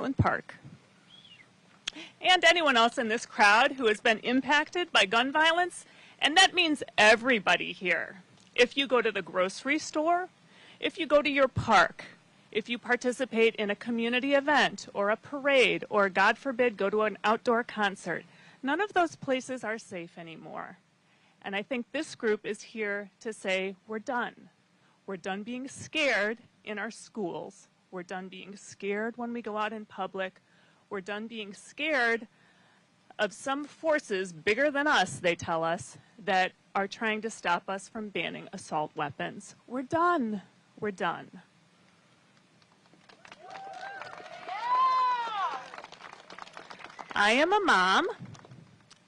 Highland Park. And anyone else in this crowd who has been impacted by gun violence, and that means everybody here. If you go to the grocery store, if you go to your park, if you participate in a community event or a parade, or God forbid, go to an outdoor concert, none of those places are safe anymore. And I think this group is here to say, we're done. We're done being scared in our schools. We're done being scared when we go out in public. We're done being scared of some forces bigger than us, they tell us, that are trying to stop us from banning assault weapons. We're done. We're done. I am a mom.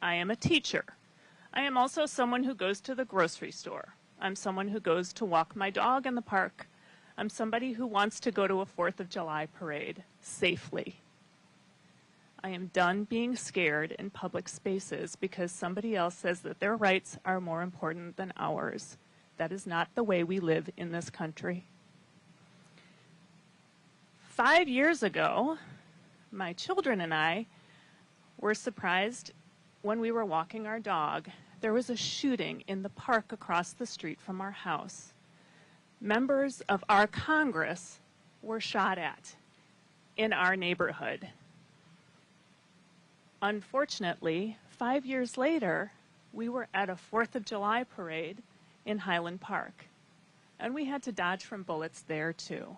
I am a teacher. I am also someone who goes to the grocery store. I'm someone who goes to walk my dog in the park. I'm somebody who wants to go to a 4th of July parade safely. I am done being scared in public spaces because somebody else says that their rights are more important than ours. That is not the way we live in this country. 5 years ago, my children and I were surprised when we were walking our dog. There was a shooting in the park across the street from our house. Members of our Congress were shot at in our neighborhood. Unfortunately, 5 years later, we were at a 4th of July parade in Highland Park, and we had to dodge from bullets there too.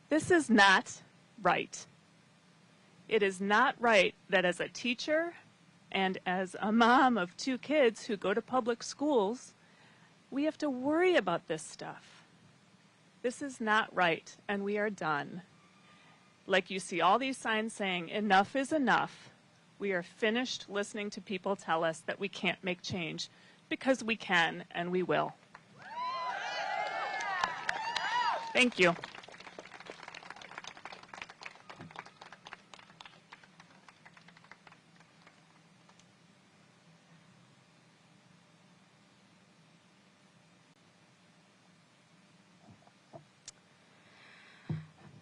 This is not right. It is not right that as a teacher and as a mom of 2 kids who go to public schools, we have to worry about this stuff. This is not right, and we are done. Like you see all these signs saying, enough is enough. We are finished listening to people tell us that we can't make change, because we can and we will. Thank you.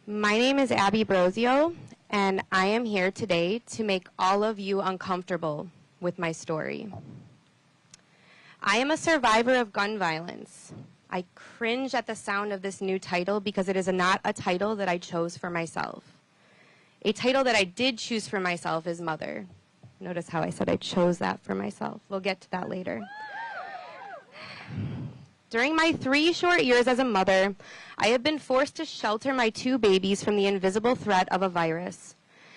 My name is Abby Brosio, and I am here today to make all of you uncomfortable with my story. I am a survivor of gun violence. I cringe at the sound of this new title because it is not a title that I chose for myself. A title that I did choose for myself is mother. Notice how I said I chose that for myself. We'll get to that later. During my 3 short years as a mother, I have been forced to shelter my 2 babies from the invisible threat of a virus.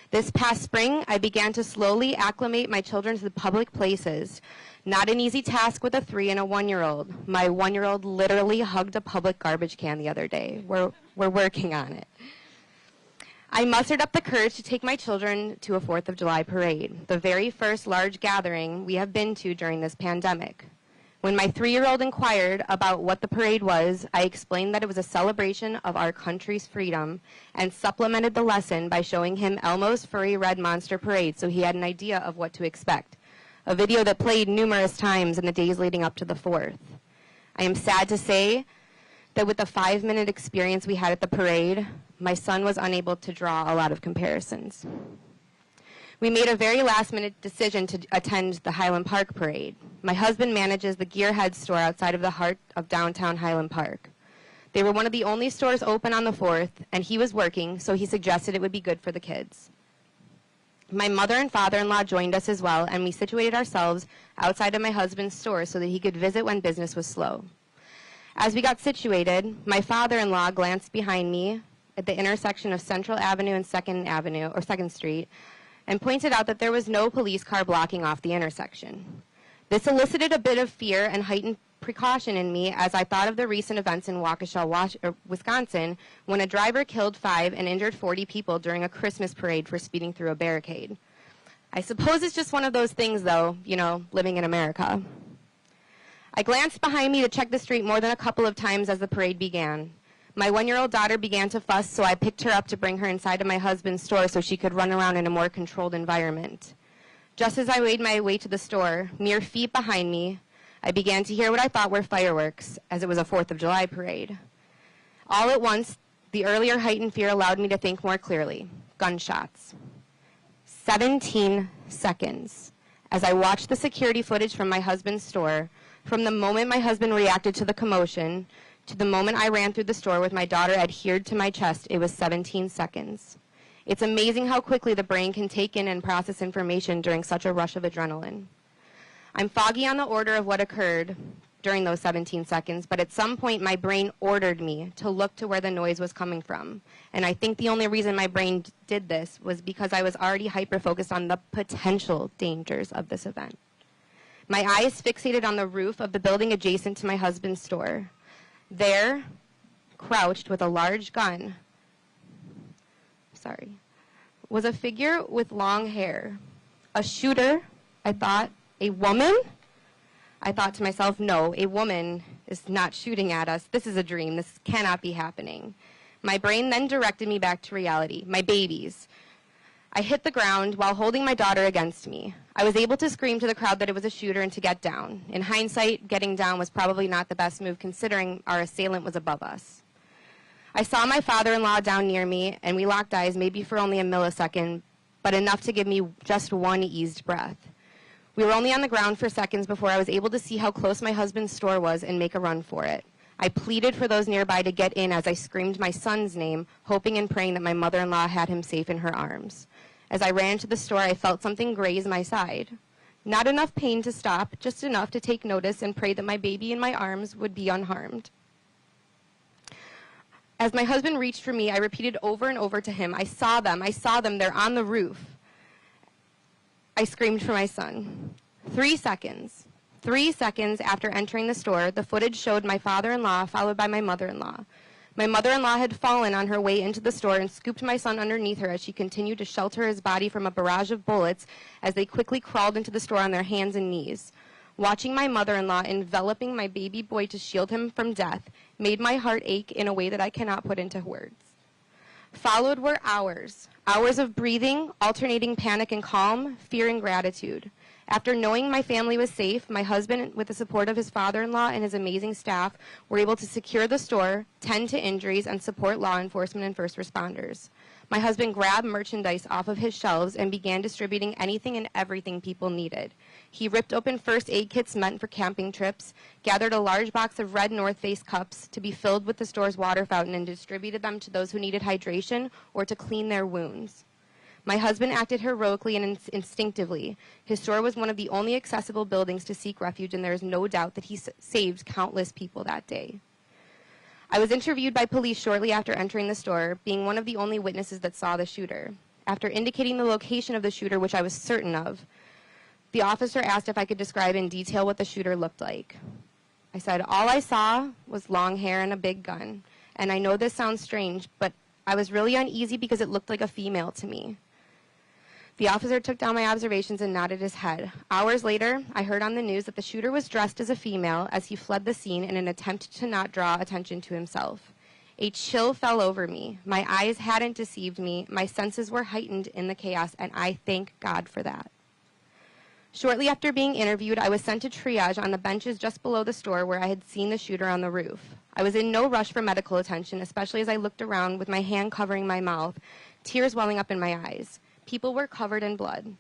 This past spring, I began to slowly acclimate my children to the public places. Not an easy task with a 3 and a 1-year-old. My 1-year-old literally hugged a public garbage can the other day. We're working on it. I mustered up the courage to take my children to a 4th of July parade, the very first large gathering we have been to during this pandemic. When my 3-year-old inquired about what the parade was, I explained that it was a celebration of our country's freedom and supplemented the lesson by showing him Elmo's Furry Red Monster Parade so he had an idea of what to expect, a video that played numerous times in the days leading up to the 4th. I am sad to say that with the 5-minute experience we had at the parade, my son was unable to draw a lot of comparisons. We made a very last-minute decision to attend the Highland Park parade. My husband manages the Gearhead store outside of the heart of downtown Highland Park. They were one of the only stores open on the 4th, and he was working, so he suggested it would be good for the kids. My mother and father-in-law joined us as well, and we situated ourselves outside of my husband's store so that he could visit when business was slow. As we got situated, my father-in-law glanced behind me at the intersection of Central Avenue and 2nd Street, and pointed out that there was no police car blocking off the intersection. This elicited a bit of fear and heightened precaution in me as I thought of the recent events in Waukesha, Wisconsin, when a driver killed 5 and injured 40 people during a Christmas parade for speeding through a barricade. I suppose it's just one of those things, though, you know, living in America. I glanced behind me to check the street more than a couple of times as the parade began. My 1-year-old daughter began to fuss, so I picked her up to bring her inside of my husband's store so she could run around in a more controlled environment. Just as I made my way to the store, mere feet behind me, I began to hear what I thought were fireworks, as it was a 4th of July parade. All at once, the earlier heightened fear allowed me to think more clearly. gunshots. 17 seconds. As I watched the security footage from my husband's store, from the moment my husband reacted to the commotion to the moment I ran through the store with my daughter adhered to my chest, it was 17 seconds. It's amazing how quickly the brain can take in and process information during such a rush of adrenaline. I'm foggy on the order of what occurred during those 17 seconds, but at some point my brain ordered me to look to where the noise was coming from. And I think the only reason my brain did this was because I was already hyper-focused on the potential dangers of this event. My eyes fixated on the roof of the building adjacent to my husband's store. There, crouched with a large gun, was a figure with long hair. A shooter, I thought. A woman? I thought to myself, no, a woman is not shooting at us. This is a dream. This cannot be happening. My brain then directed me back to reality, my babies. I hit the ground while holding my daughter against me. I was able to scream to the crowd that it was a shooter and to get down. In hindsight, getting down was probably not the best move considering our assailant was above us. I saw my father-in-law down near me, and we locked eyes maybe for only a millisecond, but enough to give me just one eased breath. We were only on the ground for seconds before I was able to see how close my husband's store was and make a run for it. I pleaded for those nearby to get in as I screamed my son's name, hoping and praying that my mother-in-law had him safe in her arms. As I ran to the store, I felt something graze my side. Not enough pain to stop, just enough to take notice and pray that my baby in my arms would be unharmed. As my husband reached for me, I repeated over and over to him, I saw them, they're on the roof. I screamed for my son. 3 seconds. 3 seconds after entering the store, the footage showed my father-in-law followed by my mother-in-law. My mother-in-law had fallen on her way into the store and scooped my son underneath her as she continued to shelter his body from a barrage of bullets as they quickly crawled into the store on their hands and knees. Watching my mother-in-law enveloping my baby boy to shield him from death made my heart ache in a way that I cannot put into words. Followed were hours of breathing, alternating panic and calm, fear and gratitude. After knowing my family was safe, my husband, with the support of his father-in-law and his amazing staff, were able to secure the store, tend to injuries, and support law enforcement and first responders. My husband grabbed merchandise off of his shelves and began distributing anything and everything people needed. He ripped open first aid kits meant for camping trips, gathered a large box of red North Face cups to be filled with the store's water fountain and distributed them to those who needed hydration or to clean their wounds. My husband acted heroically and instinctively. His store was one of the only accessible buildings to seek refuge, and there is no doubt that he saved countless people that day. I was interviewed by police shortly after entering the store, being one of the only witnesses that saw the shooter. After indicating the location of the shooter, which I was certain of, the officer asked if I could describe in detail what the shooter looked like. I said, all I saw was long hair and a big gun. And I know this sounds strange, but I was really uneasy because it looked like a female to me. The officer took down my observations and nodded his head. Hours later, I heard on the news that the shooter was dressed as a female as he fled the scene in an attempt to not draw attention to himself. A chill fell over me. My eyes hadn't deceived me. My senses were heightened in the chaos, and I thank God for that. Shortly after being interviewed, I was sent to triage on the benches just below the store where I had seen the shooter on the roof. I was in no rush for medical attention, especially as I looked around with my hand covering my mouth, tears welling up in my eyes. People were covered in blood.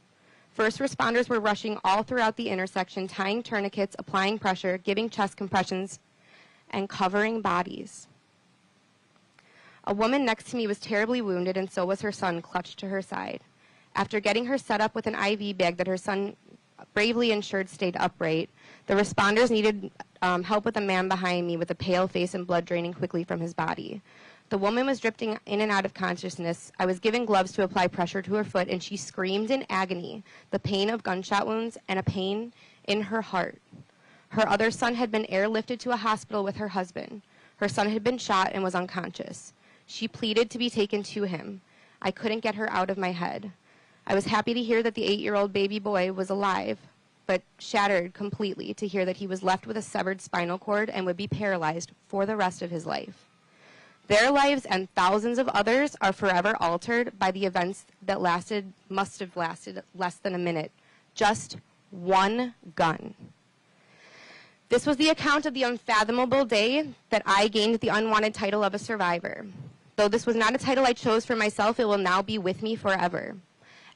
First responders were rushing all throughout the intersection, tying tourniquets, applying pressure, giving chest compressions, and covering bodies. A woman next to me was terribly wounded, and so was her son, clutched to her side. After getting her set up with an IV bag that her son bravely ensured stayed upright, the responders needed help with a man behind me with a pale face and blood draining quickly from his body. The woman was drifting in and out of consciousness. I was given gloves to apply pressure to her foot, and she screamed in agony, the pain of gunshot wounds and a pain in her heart. Her other son had been airlifted to a hospital with her husband. Her son had been shot and was unconscious. She pleaded to be taken to him. I couldn't get her out of my head. I was happy to hear that the 8-year-old baby boy was alive, but shattered completely to hear that he was left with a severed spinal cord and would be paralyzed for the rest of his life. Their lives and thousands of others are forever altered by the events that must have lasted less than a minute. Just one gun. This was the account of the unfathomable day that I gained the unwanted title of a survivor. Though this was not a title I chose for myself, it will now be with me forever.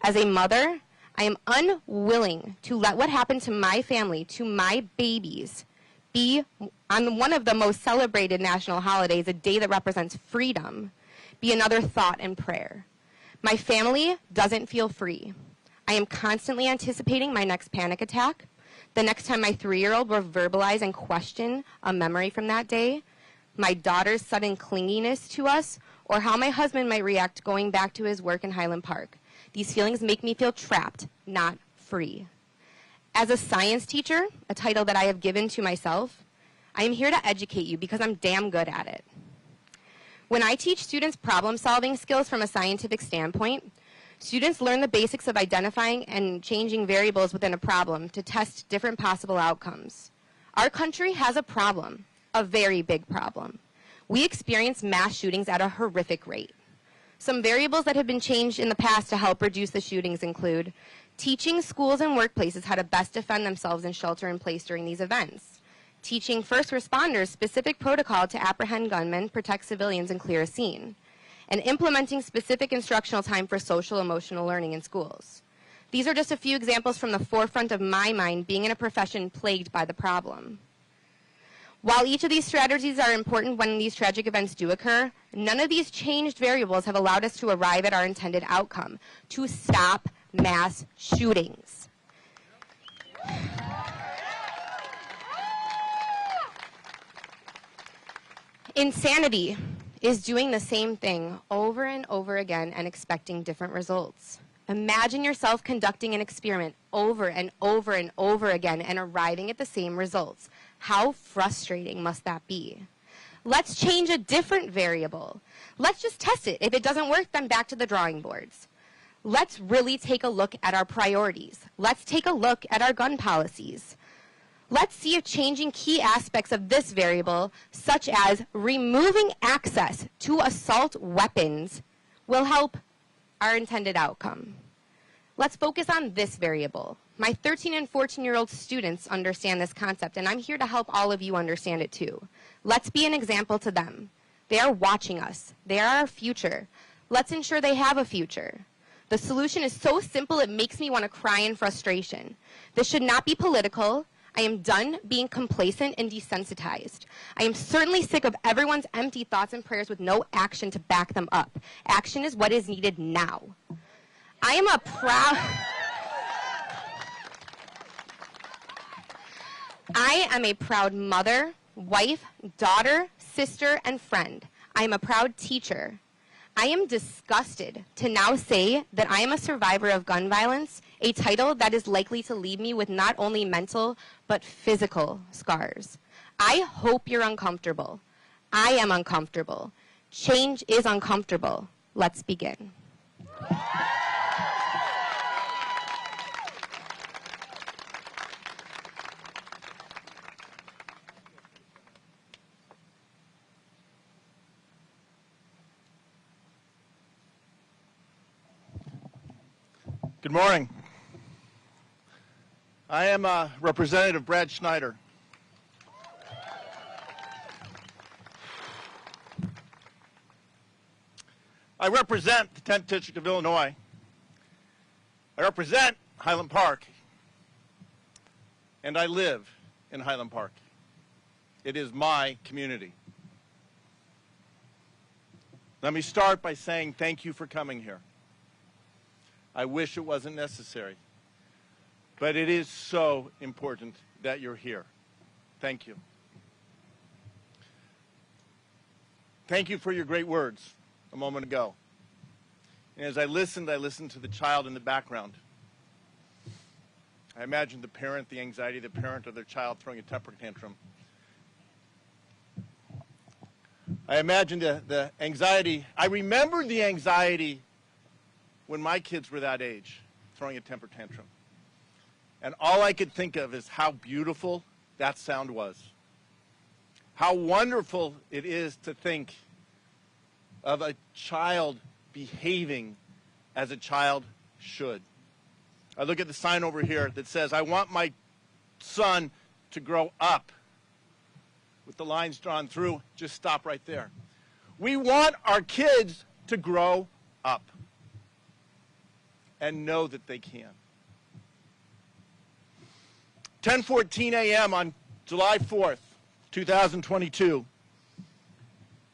As a mother, I am unwilling to let what happened to my family, to my babies, be on one of the most celebrated national holidays, a day that represents freedom, be another thought and prayer. My family doesn't feel free. I am constantly anticipating my next panic attack, the next time my 3-year-old will verbalize and question a memory from that day, my daughter's sudden clinginess to us, or how my husband might react going back to his work in Highland Park. These feelings make me feel trapped, not free. As a science teacher, a title that I have given to myself, I am here to educate you because I'm damn good at it. When I teach students problem-solving skills from a scientific standpoint, students learn the basics of identifying and changing variables within a problem to test different possible outcomes. Our country has a problem, a very big problem. We experience mass shootings at a horrific rate. Some variables that have been changed in the past to help reduce the shootings include teaching schools and workplaces how to best defend themselves and shelter in place during these events, teaching first responders specific protocol to apprehend gunmen, protect civilians, and clear a scene, and implementing specific instructional time for social emotional learning in schools. These are just a few examples from the forefront of my mind being in a profession plagued by the problem. While each of these strategies are important when these tragic events do occur, none of these changed variables have allowed us to arrive at our intended outcome, to stop mass shootings. Insanity is doing the same thing over and over again and expecting different results. Imagine yourself conducting an experiment over and over and over again and arriving at the same results. How frustrating must that be? Let's change a different variable. Let's just test it. If it doesn't work, then back to the drawing boards. Let's really take a look at our priorities. Let's take a look at our gun policies. Let's see if changing key aspects of this variable, such as removing access to assault weapons, will help our intended outcome. Let's focus on this variable. My 13 and 14-year-old students understand this concept, and I'm here to help all of you understand it too. Let's be an example to them. They are watching us. They are our future. Let's ensure they have a future. The solution is so simple it makes me want to cry in frustration. This should not be political. I am done being complacent and desensitized. I am certainly sick of everyone's empty thoughts and prayers with no action to back them up. Action is what is needed now. I am a proud mother, wife, daughter, sister, and friend. I am a proud teacher. I am disgusted to now say that I am a survivor of gun violence, a title that is likely to leave me with not only mental but physical scars. I hope you're uncomfortable. I am uncomfortable. Change is uncomfortable. Let's begin. Good morning. I am Representative Brad Schneider. I represent the 10th District of Illinois. I represent Highland Park, and I live in Highland Park. It is my community. Let me start by saying thank you for coming here. I wish it wasn't necessary, but it is so important that you're here. Thank you. Thank you for your great words a moment ago. And as I listened to the child in the background. I imagined the parent, the anxiety of the parent of their child throwing a temper tantrum. I imagined the anxiety. I remembered the anxiety when my kids were that age, throwing a temper tantrum. And all I could think of is how beautiful that sound was. How wonderful it is to think of a child behaving as a child should. I look at the sign over here that says, I want my son to grow up. With the lines drawn through, just stop right there. We want our kids to grow up and know that they can. 10:14 a.m. on July 4th, 2022,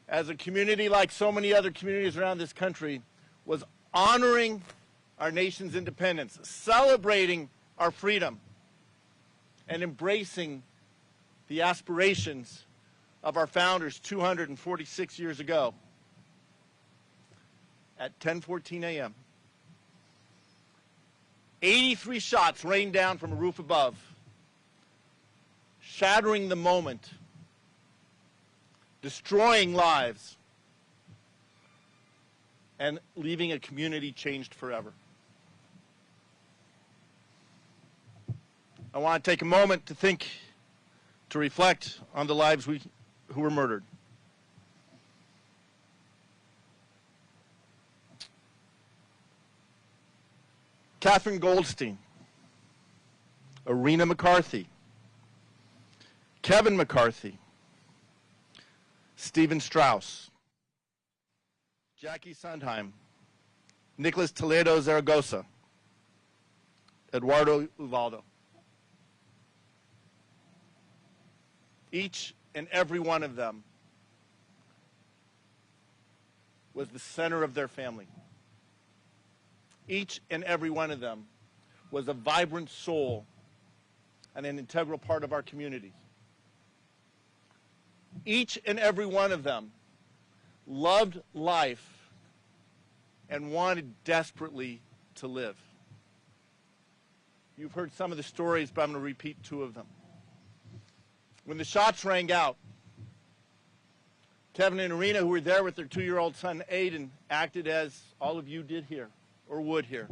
as a community like so many other communities around this country, was honoring our nation's independence, celebrating our freedom, and embracing the aspirations of our founders 246 years ago. At 10:14 a.m., 83 shots rained down from a roof above, shattering the moment, destroying lives, and leaving a community changed forever. I want to take a moment to think, to reflect on the lives who were murdered. Catherine Goldstein, Irina McCarthy, Kevin McCarthy, Stephen Strauss, Jackie Sondheim, Nicholas Toledo Zaragoza, Eduardo Uvalde. Each and every one of them was the center of their family. Each and every one of them was a vibrant soul and an integral part of our communities. Each and every one of them loved life and wanted desperately to live. You've heard some of the stories, but I'm going to repeat two of them. When the shots rang out, Kevin and Irina, who were there with their 2-year-old son, Aiden, acted as all of you did here, or would here.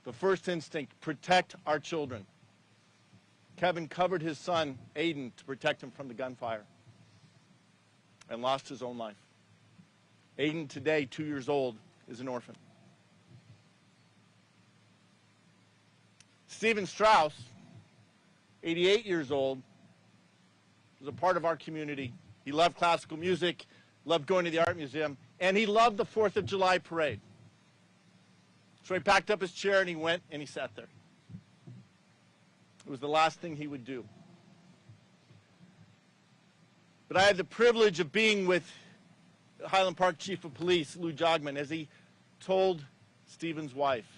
The first instinct, protect our children. Kevin covered his son, Aiden, to protect him from the gunfire and lost his own life. Aiden, today, 2 years old, is an orphan. Stephen Strauss, 88 years old, was a part of our community. He loved classical music, loved going to the art museum, and he loved the 4th of July parade. So he packed up his chair and he went and he sat there. It was the last thing he would do. But I had the privilege of being with Highland Park Chief of Police, Lou Jogman, as he told Stephen's wife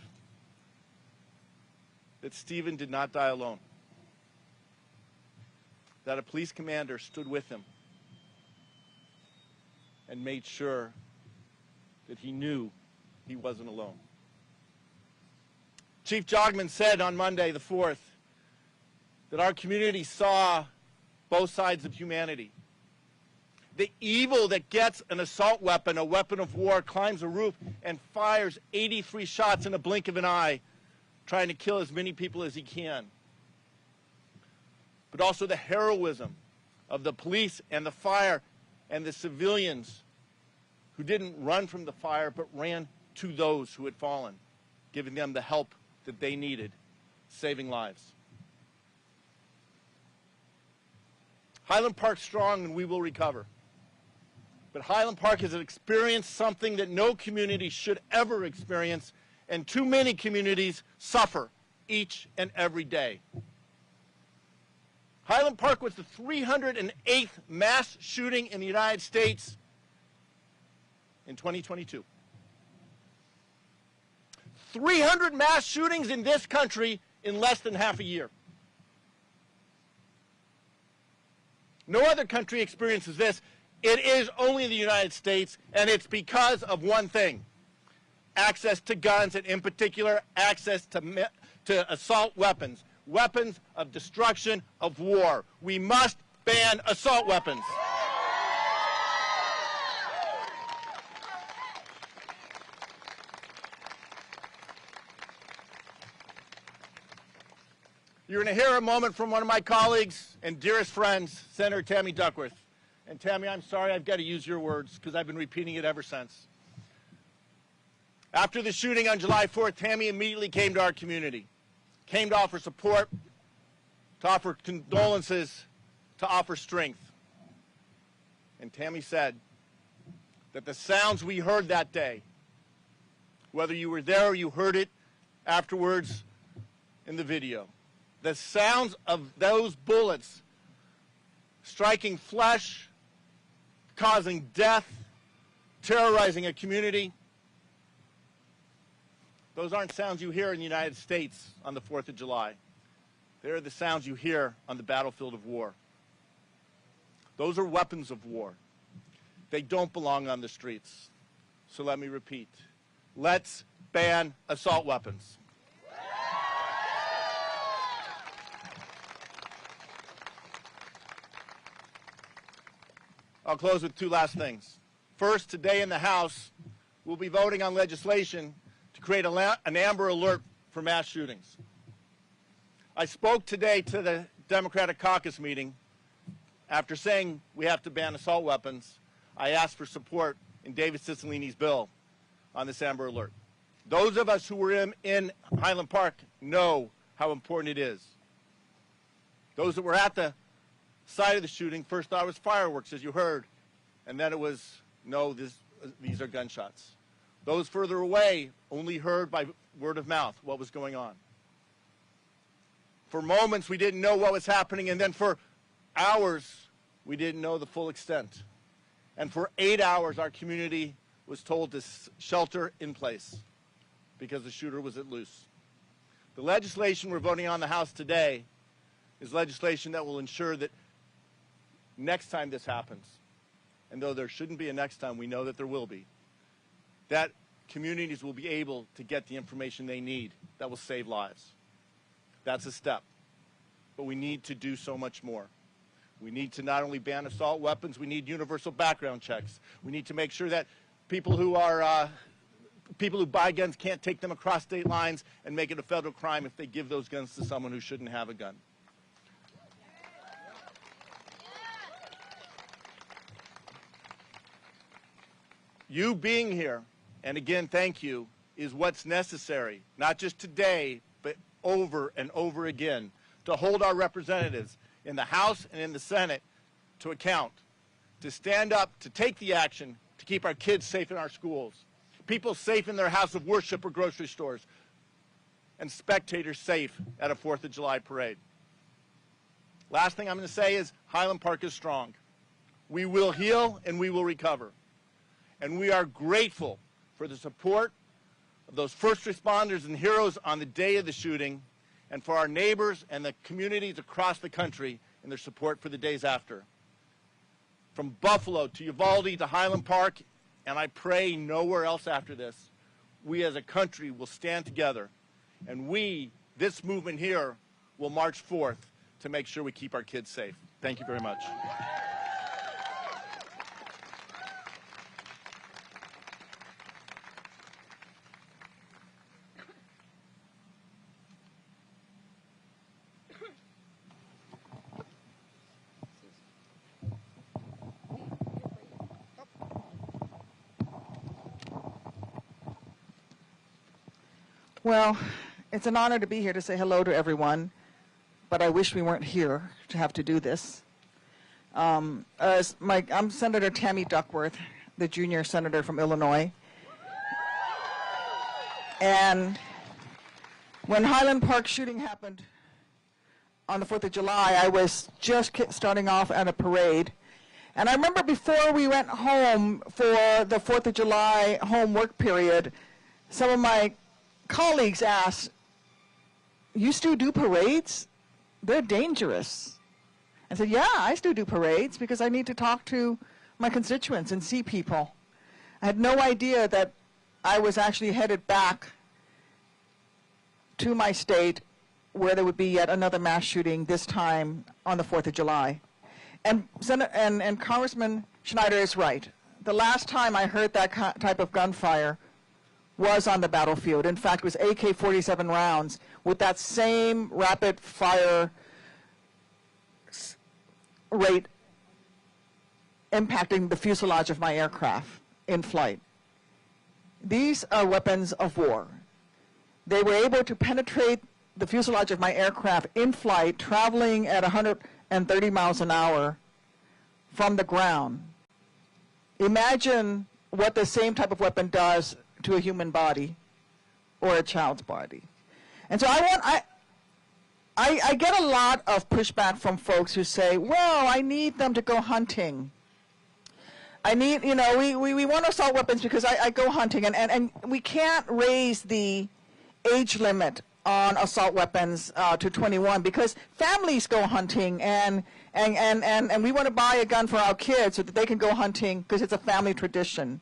that Stephen did not die alone, that a police commander stood with him and made sure that he knew he wasn't alone. Chief Jogman said on Monday the 4th that our community saw both sides of humanity. The evil that gets an assault weapon, a weapon of war, climbs a roof and fires 83 shots in a blink of an eye, trying to kill as many people as he can. But also the heroism of the police and the fire and the civilians who didn't run from the fire but ran to those who had fallen, giving them the help that they needed, saving lives. Highland Park's strong and we will recover. But Highland Park has experienced something that no community should ever experience, and too many communities suffer each and every day. Highland Park was the 308th mass shooting in the United States in 2022. 300 mass shootings in this country in less than half a year. No other country experiences this. It is only the United States, and it's because of one thing: access to guns, and in particular, access to assault weapons, weapons of destruction, of war. We must ban assault weapons. You're going to hear a moment from one of my colleagues and dearest friends, Senator Tammy Duckworth. And Tammy, I'm sorry I've got to use your words because I've been repeating it ever since. After the shooting on July 4th, Tammy immediately came to our community, came to offer support, to offer condolences, to offer strength. And Tammy said, that the sounds we heard that day, whether you were there or you heard it afterwards in the video, the sounds of those bullets striking flesh, causing death, terrorizing a community, those aren't sounds you hear in the United States on the 4th of July. They're the sounds you hear on the battlefield of war. Those are weapons of war. They don't belong on the streets. So let me repeat. Let's ban assault weapons. I'll close with two last things. First, today in the House, we'll be voting on legislation to create an Amber Alert for mass shootings. I spoke today to the Democratic caucus meeting. After saying we have to ban assault weapons, I asked for support in David Cicilline's bill on this Amber Alert. Those of us who were in Highland Park know how important it is. Those that were at the site of the shooting first thought it was fireworks, as you heard, and then it was, no, these are gunshots. Those further away only heard by word of mouth what was going on. For moments we didn't know what was happening, and then for hours we didn't know the full extent. And for 8 hours our community was told to shelter in place because the shooter was at loose. The legislation we're voting on in the House today is legislation that will ensure that next time this happens, and though there shouldn't be a next time, we know that there will be, that communities will be able to get the information they need that will save lives. That's a step. But we need to do so much more. We need to not only ban assault weapons, we need universal background checks. We need to make sure that people who buy guns can't take them across state lines and make it a federal crime if they give those guns to someone who shouldn't have a gun. You being here, and again, thank you, is what's necessary, not just today, but over and over again, to hold our representatives in the House and in the Senate to account, to stand up, to take the action, to keep our kids safe in our schools, people safe in their house of worship or grocery stores, and spectators safe at a 4th of July parade. Last thing I'm going to say is Highland Park is strong. We will heal and we will recover. And we are grateful for the support of those first responders and heroes on the day of the shooting, and for our neighbors and the communities across the country in their support for the days after. From Buffalo to Uvalde to Highland Park, and I pray nowhere else after this, we as a country will stand together, and we, this movement here, will march forth to make sure we keep our kids safe. Thank you very much. Well, it's an honor to be here to say hello to everyone, but I wish we weren't here to have to do this. I'm Senator Tammy Duckworth, the junior senator from Illinois. And when Highland Park shooting happened on the 4th of July, I was just starting off at a parade. And I remember before we went home for the 4th of July home work period, some of my colleagues asked, "You still do parades? They're dangerous." I said, "Yeah, I still do parades because I need to talk to my constituents and see people." I had no idea that I was actually headed back to my state where there would be yet another mass shooting, this time on the 4th of July. And Congressman Schneider is right. The last time I heard that type of gunfire was on the battlefield. In fact, it was AK-47 rounds with that same rapid fire rate impacting the fuselage of my aircraft in flight. These are weapons of war. They were able to penetrate the fuselage of my aircraft in flight, traveling at 130 miles an hour from the ground. Imagine what the same type of weapon does to a human body or a child's body. And so I get a lot of pushback from folks who say, well, I need them to go hunting. I need, you know, we want assault weapons because I go hunting, and we can't raise the age limit on assault weapons to 21 because families go hunting, and we want to buy a gun for our kids so that they can go hunting because it's a family tradition.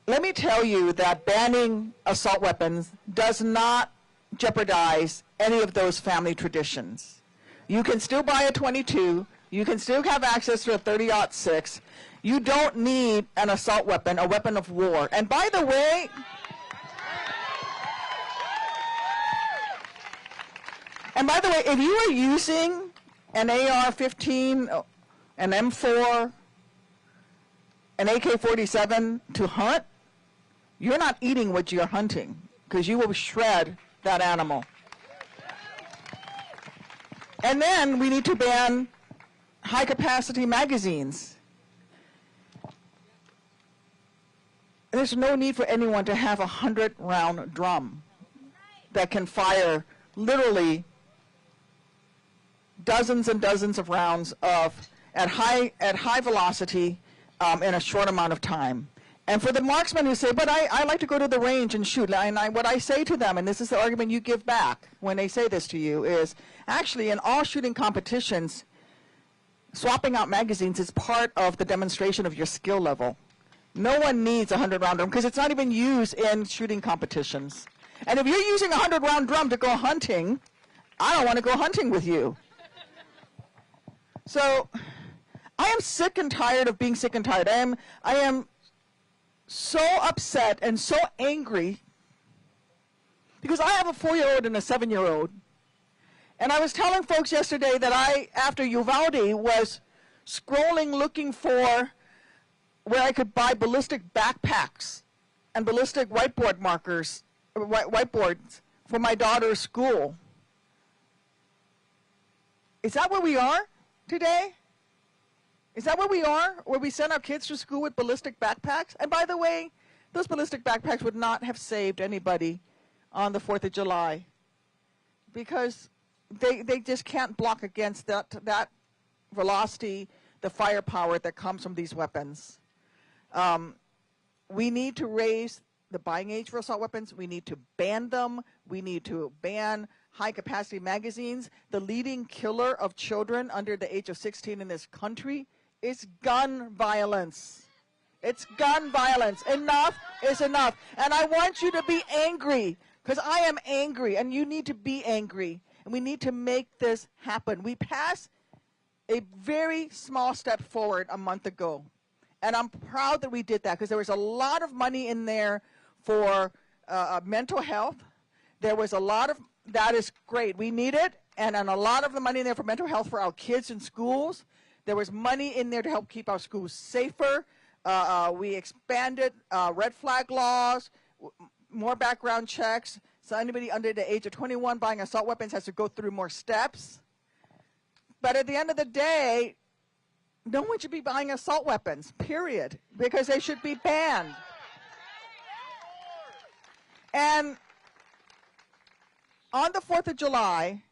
Let me tell you that banning assault weapons does not jeopardize any of those family traditions. You can still buy a .22. You can still have access to a .30-06. You don't need an assault weapon, a weapon of war. And by the way, if you are using an AR-15, an M4, an AK-47 to hunt, you're not eating what you're hunting because you will shred that animal. And then we need to ban high-capacity magazines. There's no need for anyone to have a 100-round drum that can fire literally dozens and dozens of rounds at high velocity in a short amount of time. And for the marksmen who say, but I like to go to the range and shoot, and what I say to them, and this is the argument you give back when they say this to you, is actually in all shooting competitions, swapping out magazines is part of the demonstration of your skill level. No one needs a 100-round drum because it's not even used in shooting competitions. And if you're using a 100-round drum to go hunting, I don't want to go hunting with you. So I am sick and tired of being sick and tired. I am so upset and so angry because I have a 4-year-old and a 7-year-old. And I was telling folks yesterday that I, after Uvalde, was scrolling looking for where I could buy ballistic backpacks and ballistic whiteboard markers, whiteboards for my daughter's school. Is that where we are today? Is that where we are, where we send our kids to school with ballistic backpacks? And by the way, those ballistic backpacks would not have saved anybody on the 4th of July because they just can't block against that velocity, the firepower that comes from these weapons. We need to raise the buying age for assault weapons. We need to ban them. We need to ban high-capacity magazines. The leading killer of children under the age of 16 in this country is gun violence. It's gun violence. Enough is enough. And I want you to be angry because I am angry, and you need to be angry. And we need to make this happen. We passed a very small step forward a month ago. And I'm proud that we did that because there was a lot of money in there for mental health. There was a lot of, that is great. We need it. And a lot of the money in there for mental health for our kids in schools. There was money in there to help keep our schools safer. We expanded red flag laws, more background checks. So anybody under the age of 21 buying assault weapons has to go through more steps. But at the end of the day, no one should be buying assault weapons, period, because they should be banned. And on the 4th of July,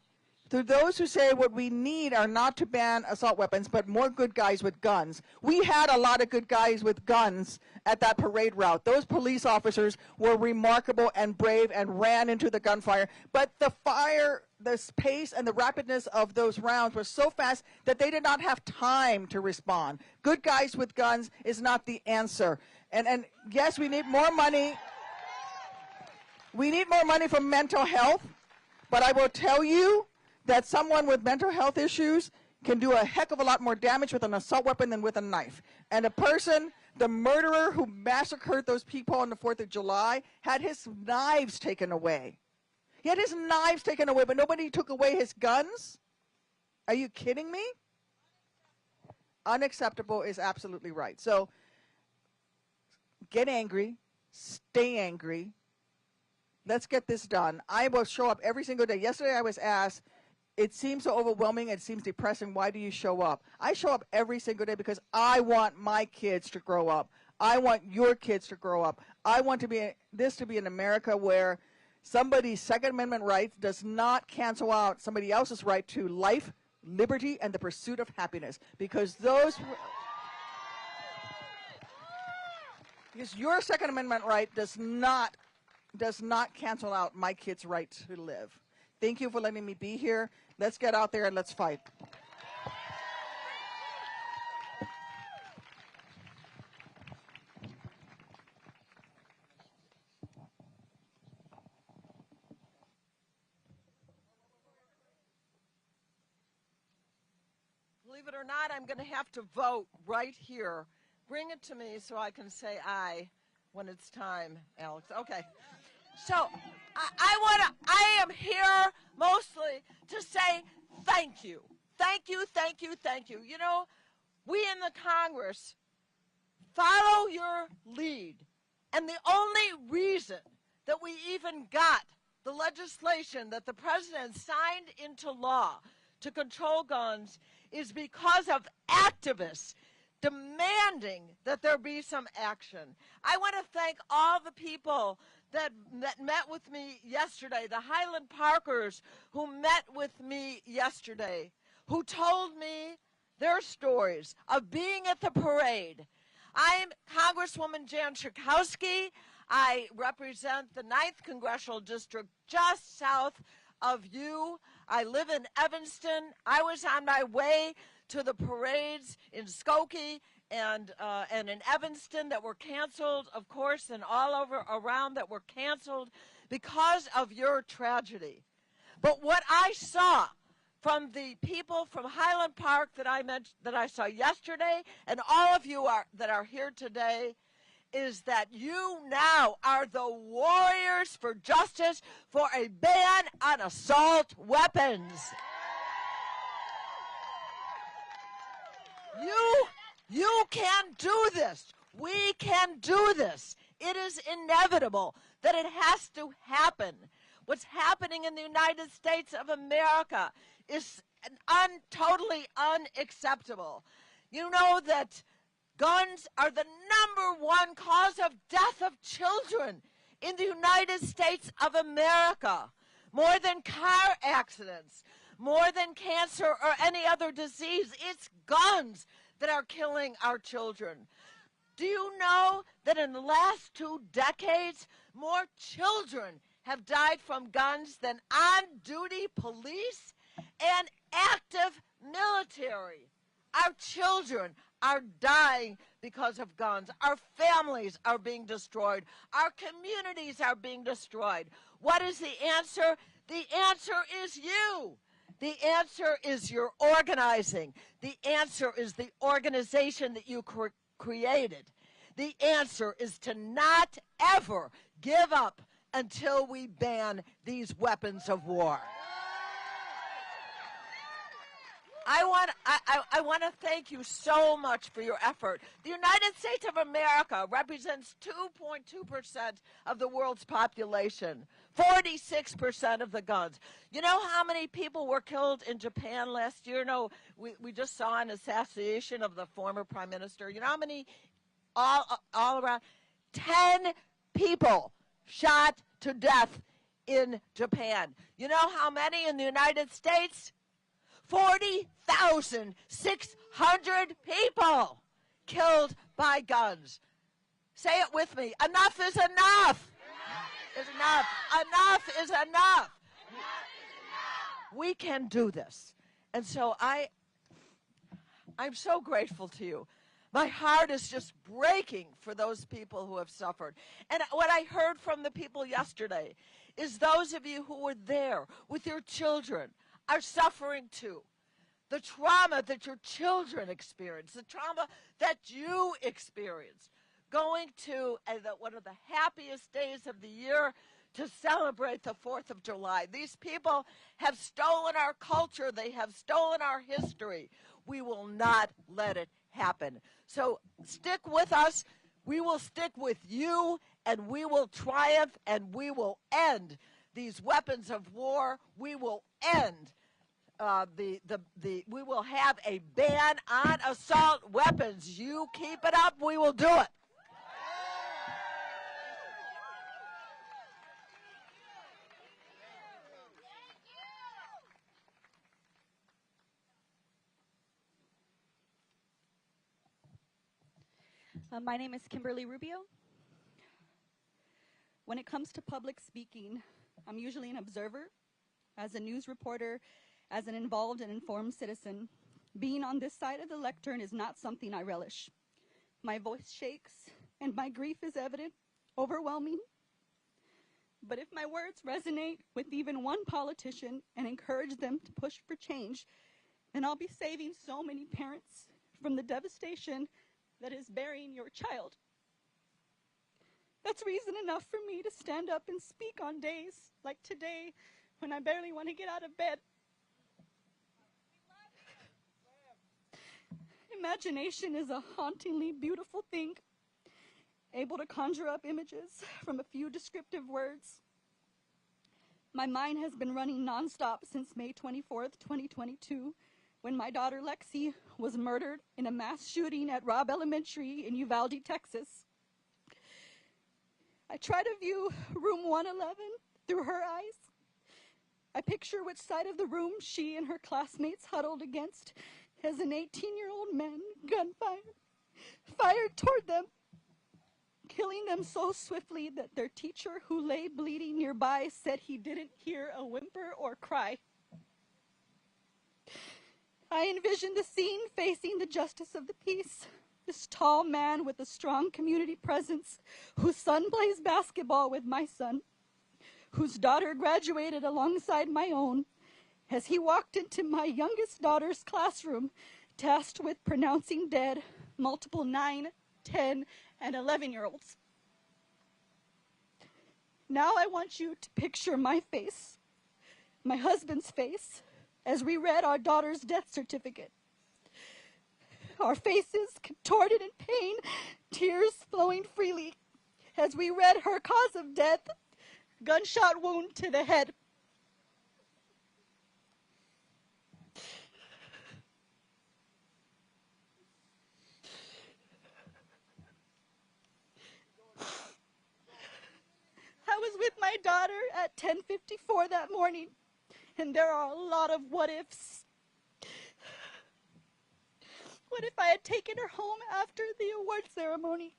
to those who say what we need are not to ban assault weapons, but more good guys with guns. We had a lot of good guys with guns at that parade route. Those police officers were remarkable and brave and ran into the gunfire. But the fire, the pace and the rapidness of those rounds were so fast that they did not have time to respond. Good guys with guns is not the answer. And yes, we need more money. We need more money for mental health. But I will tell you that someone with mental health issues can do a heck of a lot more damage with an assault weapon than with a knife. And a person, the murderer who massacred those people on the 4th of July, had his knives taken away. He had his knives taken away, but nobody took away his guns? Are you kidding me? Unacceptable is absolutely right. So get angry, stay angry. Let's get this done. I will show up every single day. Yesterday I was asked, it seems so overwhelming, it seems depressing, why do you show up? I show up every single day because I want my kids to grow up. I want your kids to grow up. I want this to be an America where somebody's Second Amendment right does not cancel out somebody else's right to life, liberty, and the pursuit of happiness. Because your Second Amendment right does not cancel out my kid's right to live. Thank you for letting me be here. Let's get out there and let's fight. Believe it or not, I'm going to have to vote right here. Bring it to me so I can say aye when it's time, Alex. Okay. So I am here mostly to say thank you. Thank you, thank you, thank you. You know, we in the Congress follow your lead. And the only reason that we even got the legislation that the president signed into law to control guns is because of activists demanding that there be some action. I want to thank all the people that met with me yesterday, the Highland Parkers who met with me yesterday, who told me their stories of being at the parade. I'm Congresswoman Jan Schakowsky. I represent the 9th Congressional District just south of you. I live in Evanston. I was on my way to the parades in Skokie and in Evanston that were canceled, of course, and all over around that were canceled because of your tragedy. But what I saw from the people from Highland Park that I saw yesterday, and all of you that are here today, is that you now are the warriors for justice for a ban on assault weapons. You can do this. We can do this. It is inevitable that it has to happen. What's happening in the United States of America is totally unacceptable. You know that guns are the #1 cause of death of children in the United States of America. More than car accidents, more than cancer or any other disease. It's guns that are killing our children. Do you know that in the last 2 decades, more children have died from guns than on-duty police and active military? Our children are dying because of guns. Our families are being destroyed. Our communities are being destroyed. What is the answer? The answer is you. The answer is your organizing. The answer is the organization that you created. The answer is to not ever give up until we ban these weapons of war. I want to thank you so much for your effort. The United States of America represents 2.2% of the world's population, 46% of the guns. You know how many people were killed in Japan last year? No, we just saw an assassination of the former prime minister. You know how many all around? 10 people shot to death in Japan. You know how many in the United States? 40,600 people killed by guns. Say it with me. Enough is enough. Is enough. Enough is enough. We can do this. And so I'm so grateful to you. My heart is just breaking for those people who have suffered. And what I heard from the people yesterday is those of you who were there with your children are suffering too. The trauma that your children experience, the trauma that you experience, going to one of the happiest days of the year to celebrate the 4th of July. These people have stolen our culture. They have stolen our history. We will not let it happen. So stick with us. We will stick with you, and we will triumph, and we will end these weapons of war. We will end we will have a ban on assault weapons. You keep it up, we will do it. My name is Kimberly Rubio. When it comes to public speaking, I'm usually an observer. As a news reporter, as an involved and informed citizen, being on this side of the lectern is not something I relish. My voice shakes, and my grief is evident, overwhelming. But if my words resonate with even one politician and encourage them to push for change, then I'll be saving so many parents from the devastation that is burying your child. That's reason enough for me to stand up and speak on days like today when I barely want to get out of bed. Imagination is a hauntingly beautiful thing, able to conjure up images from a few descriptive words. My mind has been running nonstop since May 24th, 2022, when my daughter Lexi was murdered in a mass shooting at Robb Elementary in Uvalde, Texas. I try to view room 111 through her eyes. I picture which side of the room she and her classmates huddled against as an 18-year-old man, gunfire, fired toward them, killing them so swiftly that their teacher, who lay bleeding nearby, said he didn't hear a whimper or cry. I envisioned the scene facing the justice of the peace, this tall man with a strong community presence, whose son plays basketball with my son, whose daughter graduated alongside my own, as he walked into my youngest daughter's classroom, tasked with pronouncing dead multiple 9, 10, and 11-year-olds. Now I want you to picture my face, my husband's face, as we read our daughter's death certificate. Our faces contorted in pain, tears flowing freely, as we read her cause of death, gunshot wound to the head. I was with my daughter at 10:54 that morning, and there are a lot of what ifs. What if I had taken her home after the award ceremony?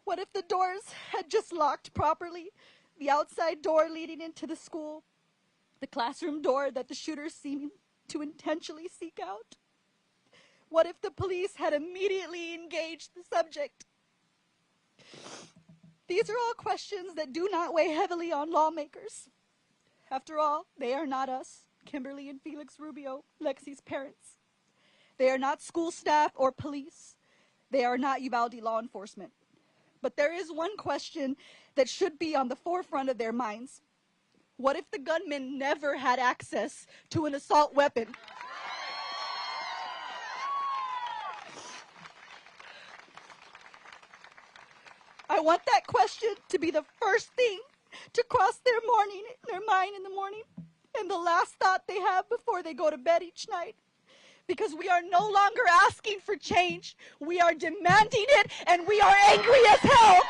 What if the doors had just locked properly? The outside door leading into the school, the classroom door that the shooters seemed to intentionally seek out? What if the police had immediately engaged the subject? These are all questions that do not weigh heavily on lawmakers. After all, they are not us, Kimberly and Felix Rubio, Lexi's parents. They are not school staff or police. They are not Uvalde law enforcement. But there is one question that should be on the forefront of their minds. What if the gunman never had access to an assault weapon? I want that question to be the first thing to cross their mind in the morning, and the last thought they have before they go to bed each night. Because we are no longer asking for change. We are demanding it, and we are angry as hell.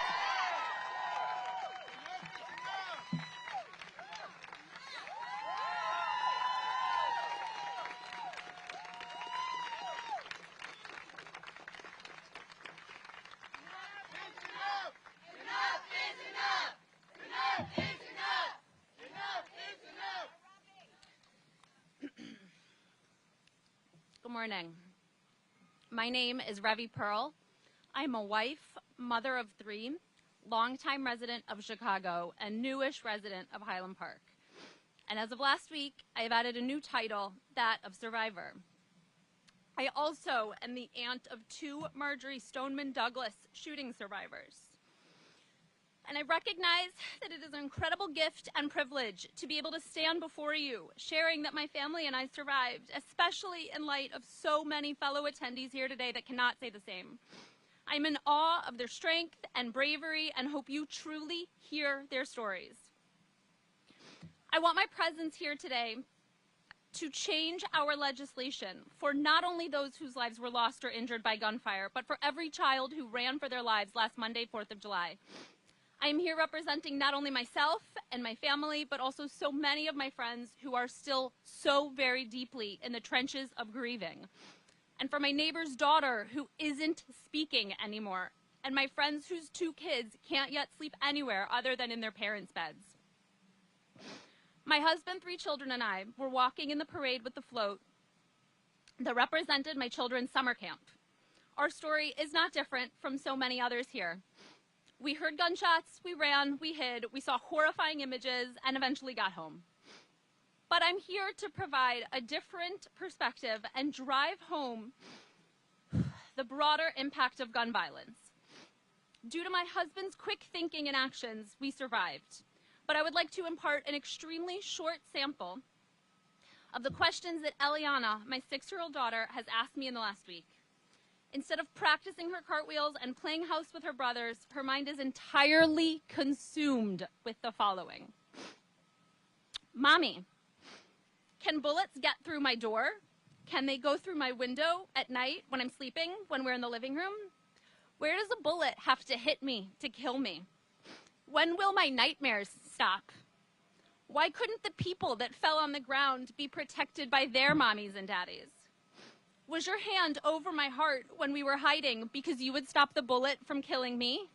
Good morning. My name is Revi Pearl. I'm a wife, mother of 3, longtime resident of Chicago, and newish resident of Highland Park. And as of last week, I have added a new title, that of survivor. I also am the aunt of 2 Marjorie Stoneman Douglas shooting survivors. And I recognize that it is an incredible gift and privilege to be able to stand before you, sharing that my family and I survived, especially in light of so many fellow attendees here today that cannot say the same. I'm in awe of their strength and bravery and hope you truly hear their stories. I want my presence here today to change our legislation for not only those whose lives were lost or injured by gunfire, but for every child who ran for their lives last Monday, 4th of July. I am here representing not only myself and my family, but also so many of my friends who are still so very deeply in the trenches of grieving. and for my neighbor's daughter who isn't speaking anymore, and my friends whose 2 kids can't yet sleep anywhere other than in their parents' beds. My husband, 3 children, and I were walking in the parade with the float that represented my children's summer camp. Our story is not different from so many others here. We heard gunshots, we ran, we hid, we saw horrifying images, and eventually got home. But I'm here to provide a different perspective and drive home the broader impact of gun violence. Due to my husband's quick thinking and actions, we survived. But I would like to impart an extremely short sample of the questions that Eliana, my 6-year-old daughter, has asked me in the last week. Instead of practicing her cartwheels and playing house with her brothers, her mind is entirely consumed with the following. Mommy, can bullets get through my door? Can they go through my window at night when I'm sleeping, when we're in the living room? Where does a bullet have to hit me to kill me? When will my nightmares stop? Why couldn't the people that fell on the ground be protected by their mommies and daddies? Was your hand over my heart when we were hiding because you would stop the bullet from killing me?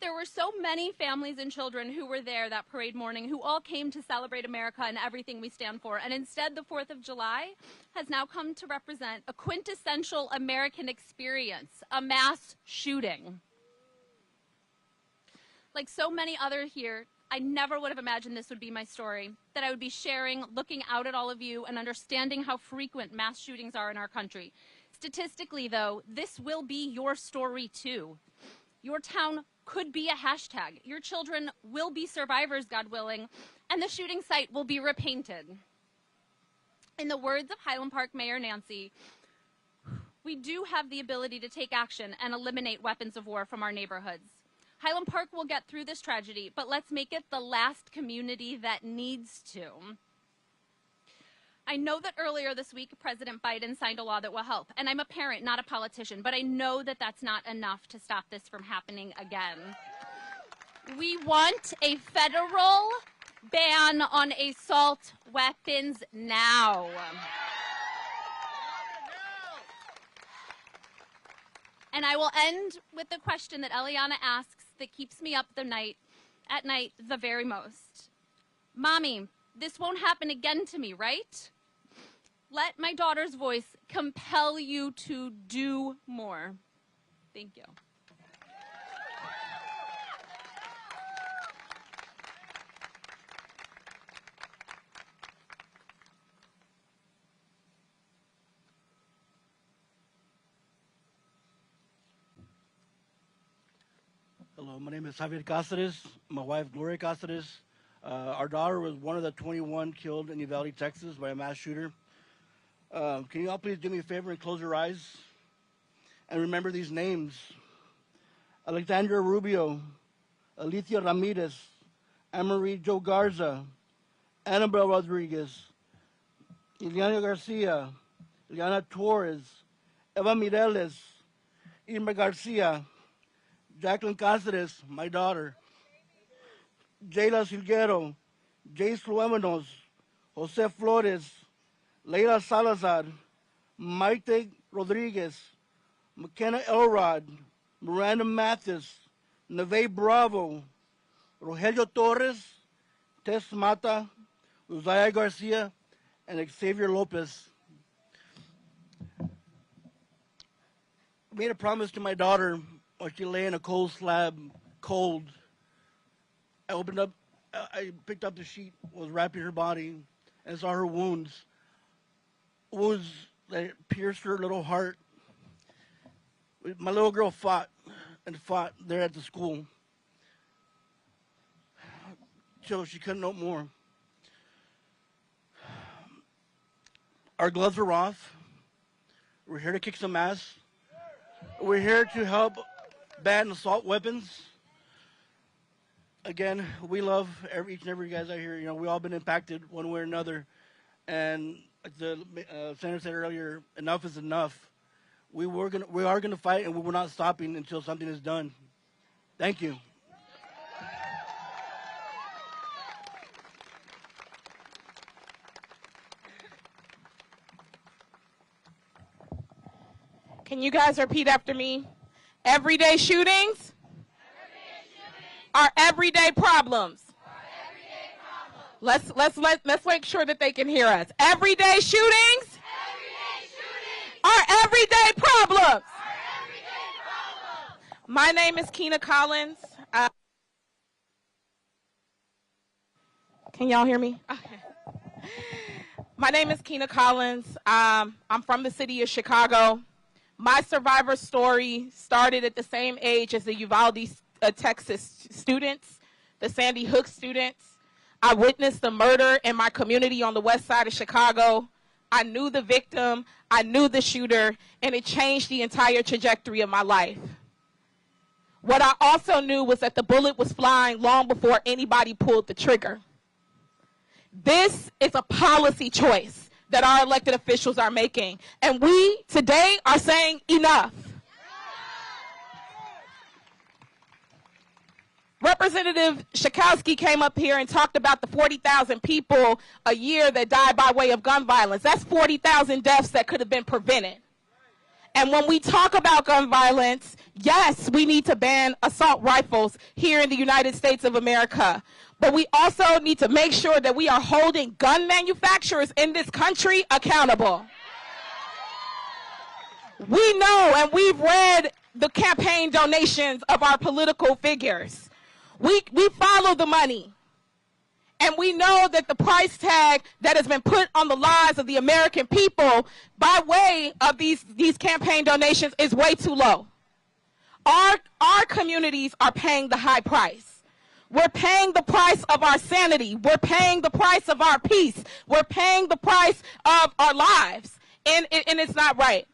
There were so many families and children who were there that parade morning who all came to celebrate America and everything we stand for. And instead, the 4th of July has now come to represent a quintessential American experience, a mass shooting. Like so many others here, I never would have imagined this would be my story, that I would be sharing, looking out at all of you, and understanding how frequent mass shootings are in our country. Statistically, though, this will be your story, too. Your town could be a hashtag. Your children will be survivors, God willing, and the shooting site will be repainted. In the words of Highland Park Mayor Nancy, we do have the ability to take action and eliminate weapons of war from our neighborhoods. Highland Park will get through this tragedy, but let's make it the last community that needs to. I know that earlier this week, President Biden signed a law that will help, and I'm a parent, not a politician, but I know that that's not enough to stop this from happening again. We want a federal ban on assault weapons now. And I will end with the question that Eliana asks that keeps me up at night the very most. Mommy, this won't happen again to me, right? Let my daughter's voice compel you to do more. Thank you. Hello, my name is Javier Cáceres. My wife, Gloria Cáceres. Our daughter was one of the 21 killed in Uvalde, Texas by a mass shooter. Can you all please do me a favor and close your eyes and remember these names? Alexandra Rubio, Alicia Ramirez, Anne-Marie Jo Garza, Annabelle Rodriguez, Ileana Garcia, Ileana Torres, Eva Mireles, Irma Garcia, Jacqueline Cáceres, my daughter, Jayla Silguero, Jace Luemenos, Jose Flores, Leila Salazar, Maite Rodriguez, McKenna Elrod, Miranda Mathis, Neve Bravo, Rogelio Torres, Tess Mata, Uzziah Garcia, and Xavier Lopez. I made a promise to my daughter while she lay in a cold slab, cold. I picked up the sheet, was wrapping her body, and saw her wounds. Wounds that pierced her little heart. My little girl fought and fought there at the school till she couldn't no more. Our gloves are off. We're here to kick some ass. We're here to help ban assault weapons. Again, we love each and every guys out here. You know, we all been impacted one way or another. And like the senator said earlier, enough is enough. We are gonna fight, and we're not stopping until something is done. Thank you. Can you guys repeat after me? Everyday shootings are everyday problems. Let's make sure that they can hear us. Everyday shootings are everyday problems. My name is Keena Collins. Can y'all hear me? Okay. My name is Keena Collins. I'm from the city of Chicago. My survivor story started at the same age as the Uvalde, Texas students, the Sandy Hook students. I witnessed the murder in my community on the west side of Chicago. I knew the victim, I knew the shooter, and it changed the entire trajectory of my life. What I also knew was that the bullet was flying long before anybody pulled the trigger. This is a policy choice that our elected officials are making, and we today are saying enough. Representative Schakowsky came up here and talked about the 40,000 people a year that die by way of gun violence. That's 40,000 deaths that could have been prevented. And when we talk about gun violence, yes, we need to ban assault rifles here in the United States of America. But we also need to make sure that we are holding gun manufacturers in this country accountable. We know, and we've read the campaign donations of our political figures. We follow the money. And we know that the price tag that has been put on the lives of the American people by way of these campaign donations is way too low. Our communities are paying the high price. We're paying the price of our sanity. We're paying the price of our peace. We're paying the price of our lives. And it's not right.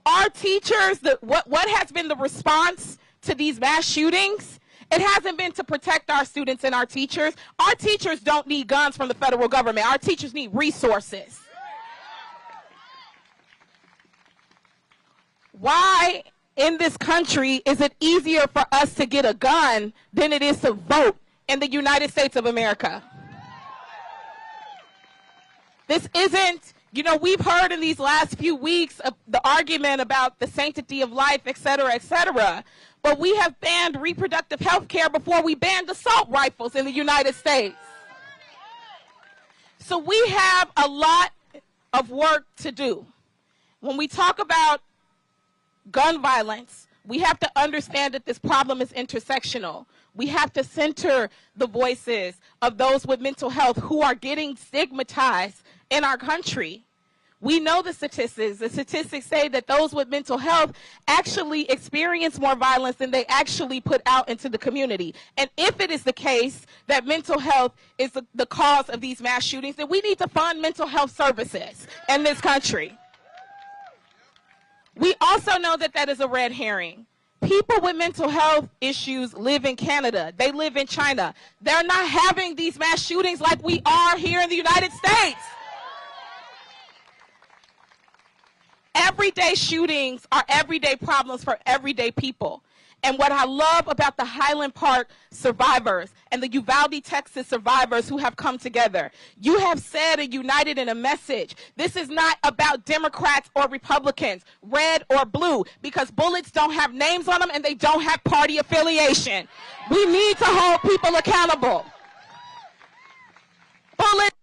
Our teachers, what has been the response to these mass shootings? It hasn't been to protect our students and our teachers. Our teachers don't need guns from the federal government. Our teachers need resources. Why in this country is it easier for us to get a gun than it is to vote in the United States of America? This isn't, you know, we've heard in these last few weeks of the argument about the sanctity of life, et cetera, et cetera. But we have banned reproductive health care before we banned assault rifles in the United States. So we have a lot of work to do. When we talk about gun violence, we have to understand that this problem is intersectional. We have to center the voices of those with mental health who are getting stigmatized in our country. We know the statistics. The statistics say that those with mental health actually experience more violence than they actually put out into the community. And if it is the case that mental health is the cause of these mass shootings, then we need to fund mental health services in this country. We also know that that is a red herring. People with mental health issues live in Canada. They live in China. They're not having these mass shootings like we are here in the United States. Everyday shootings are everyday problems for everyday people. And what I love about the Highland Park survivors and the Uvalde, Texas survivors who have come together, you have said and united in a message. This is not about Democrats or Republicans, red or blue, because bullets don't have names on them and they don't have party affiliation. We need to hold people accountable. Bullets.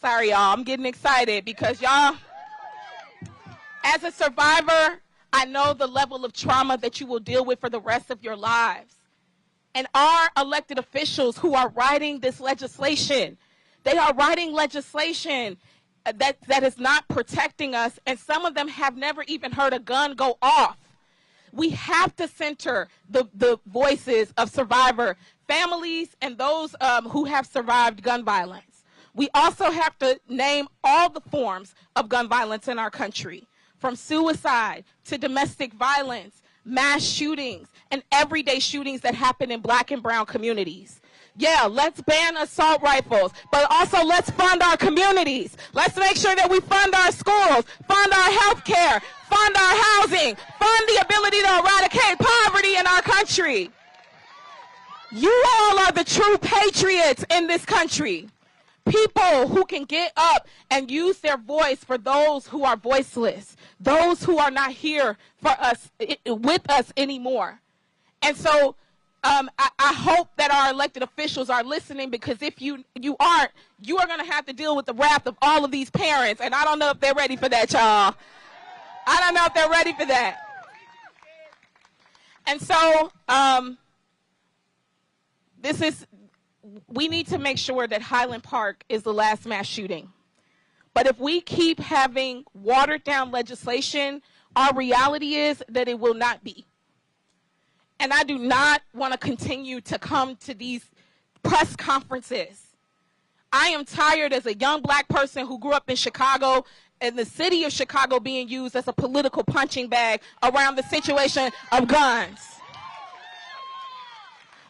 Sorry, y'all, I'm getting excited because y'all, as a survivor, I know the level of trauma that you will deal with for the rest of your lives. And our elected officials who are writing this legislation, they are writing legislation that is not protecting us, and some of them have never even heard a gun go off. We have to center the voices of survivor families and those who have survived gun violence. We also have to name all the forms of gun violence in our country, from suicide to domestic violence, mass shootings, and everyday shootings that happen in black and brown communities. Yeah, let's ban assault rifles, but also let's fund our communities. Let's make sure that we fund our schools, fund our health care, fund our housing, fund the ability to eradicate poverty in our country. You all are the true patriots in this country. People who can get up and use their voice for those who are voiceless. those who are not here for us, with us anymore. And so I hope that our elected officials are listening, because if you aren't, you are going to have to deal with the wrath of all of these parents. And I don't know if they're ready for that, y'all. I don't know if they're ready for that. And so we need to make sure that Highland Park is the last mass shooting. But if we keep having watered down legislation, our reality is that it will not be. And I do not want to continue to come to these press conferences. I am tired as a young black person who grew up in Chicago and the city of Chicago being used as a political punching bag around the situation of guns.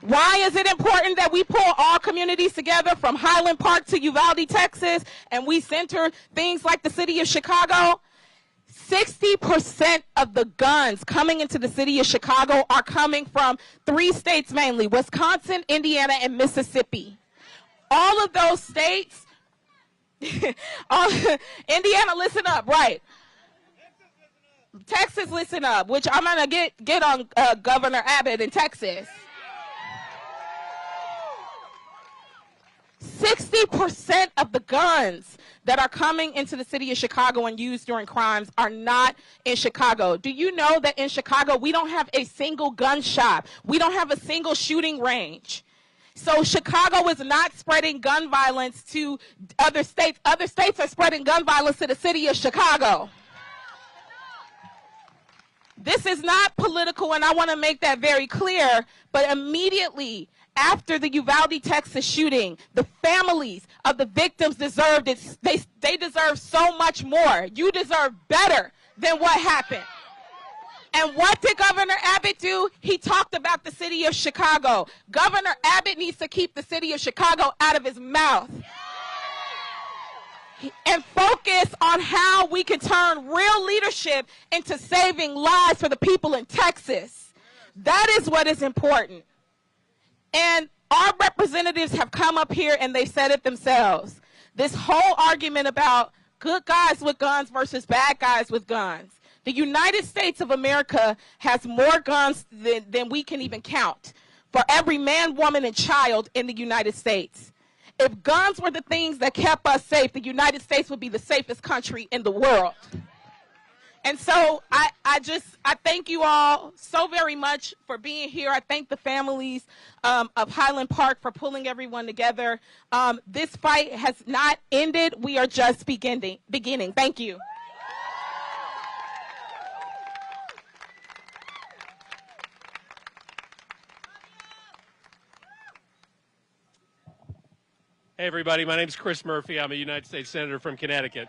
Why is it important that we pull all communities together from Highland Park to Uvalde, Texas, and we center things like the city of Chicago? 60% of the guns coming into the city of Chicago are coming from 3 states mainly: Wisconsin, Indiana, and Mississippi. All of those states, Indiana, listen up, right? Texas, listen up, which I'm going to get on Governor Abbott in Texas. 60% of the guns that are coming into the city of Chicago and used during crimes are not in Chicago. Do you know that in Chicago we don't have a single gun shop? We don't have a single shooting range. So Chicago is not spreading gun violence to other states. Other states are spreading gun violence to the city of Chicago. This is not political, and I want to make that very clear, but immediately after the Uvalde, Texas shooting, the families of the victims deserved it. They deserve so much more. You deserve better than what happened. And what did Governor Abbott do? He talked about the city of Chicago. Governor Abbott needs to keep the city of Chicago out of his mouth and focus on how we can turn real leadership into saving lives for the people in Texas. That is what is important. And our representatives have come up here and they said it themselves. This whole argument about good guys with guns versus bad guys with guns. The United States of America has more guns than we can even count for every man, woman, and child in the United States. If guns were the things that kept us safe, the United States would be the safest country in the world. And so I thank you all so very much for being here. I thank the families of Highland Park for pulling everyone together. This fight has not ended. We are just beginning. Thank you. Hey, everybody. My name is Chris Murphy. I'm a United States Senator from Connecticut.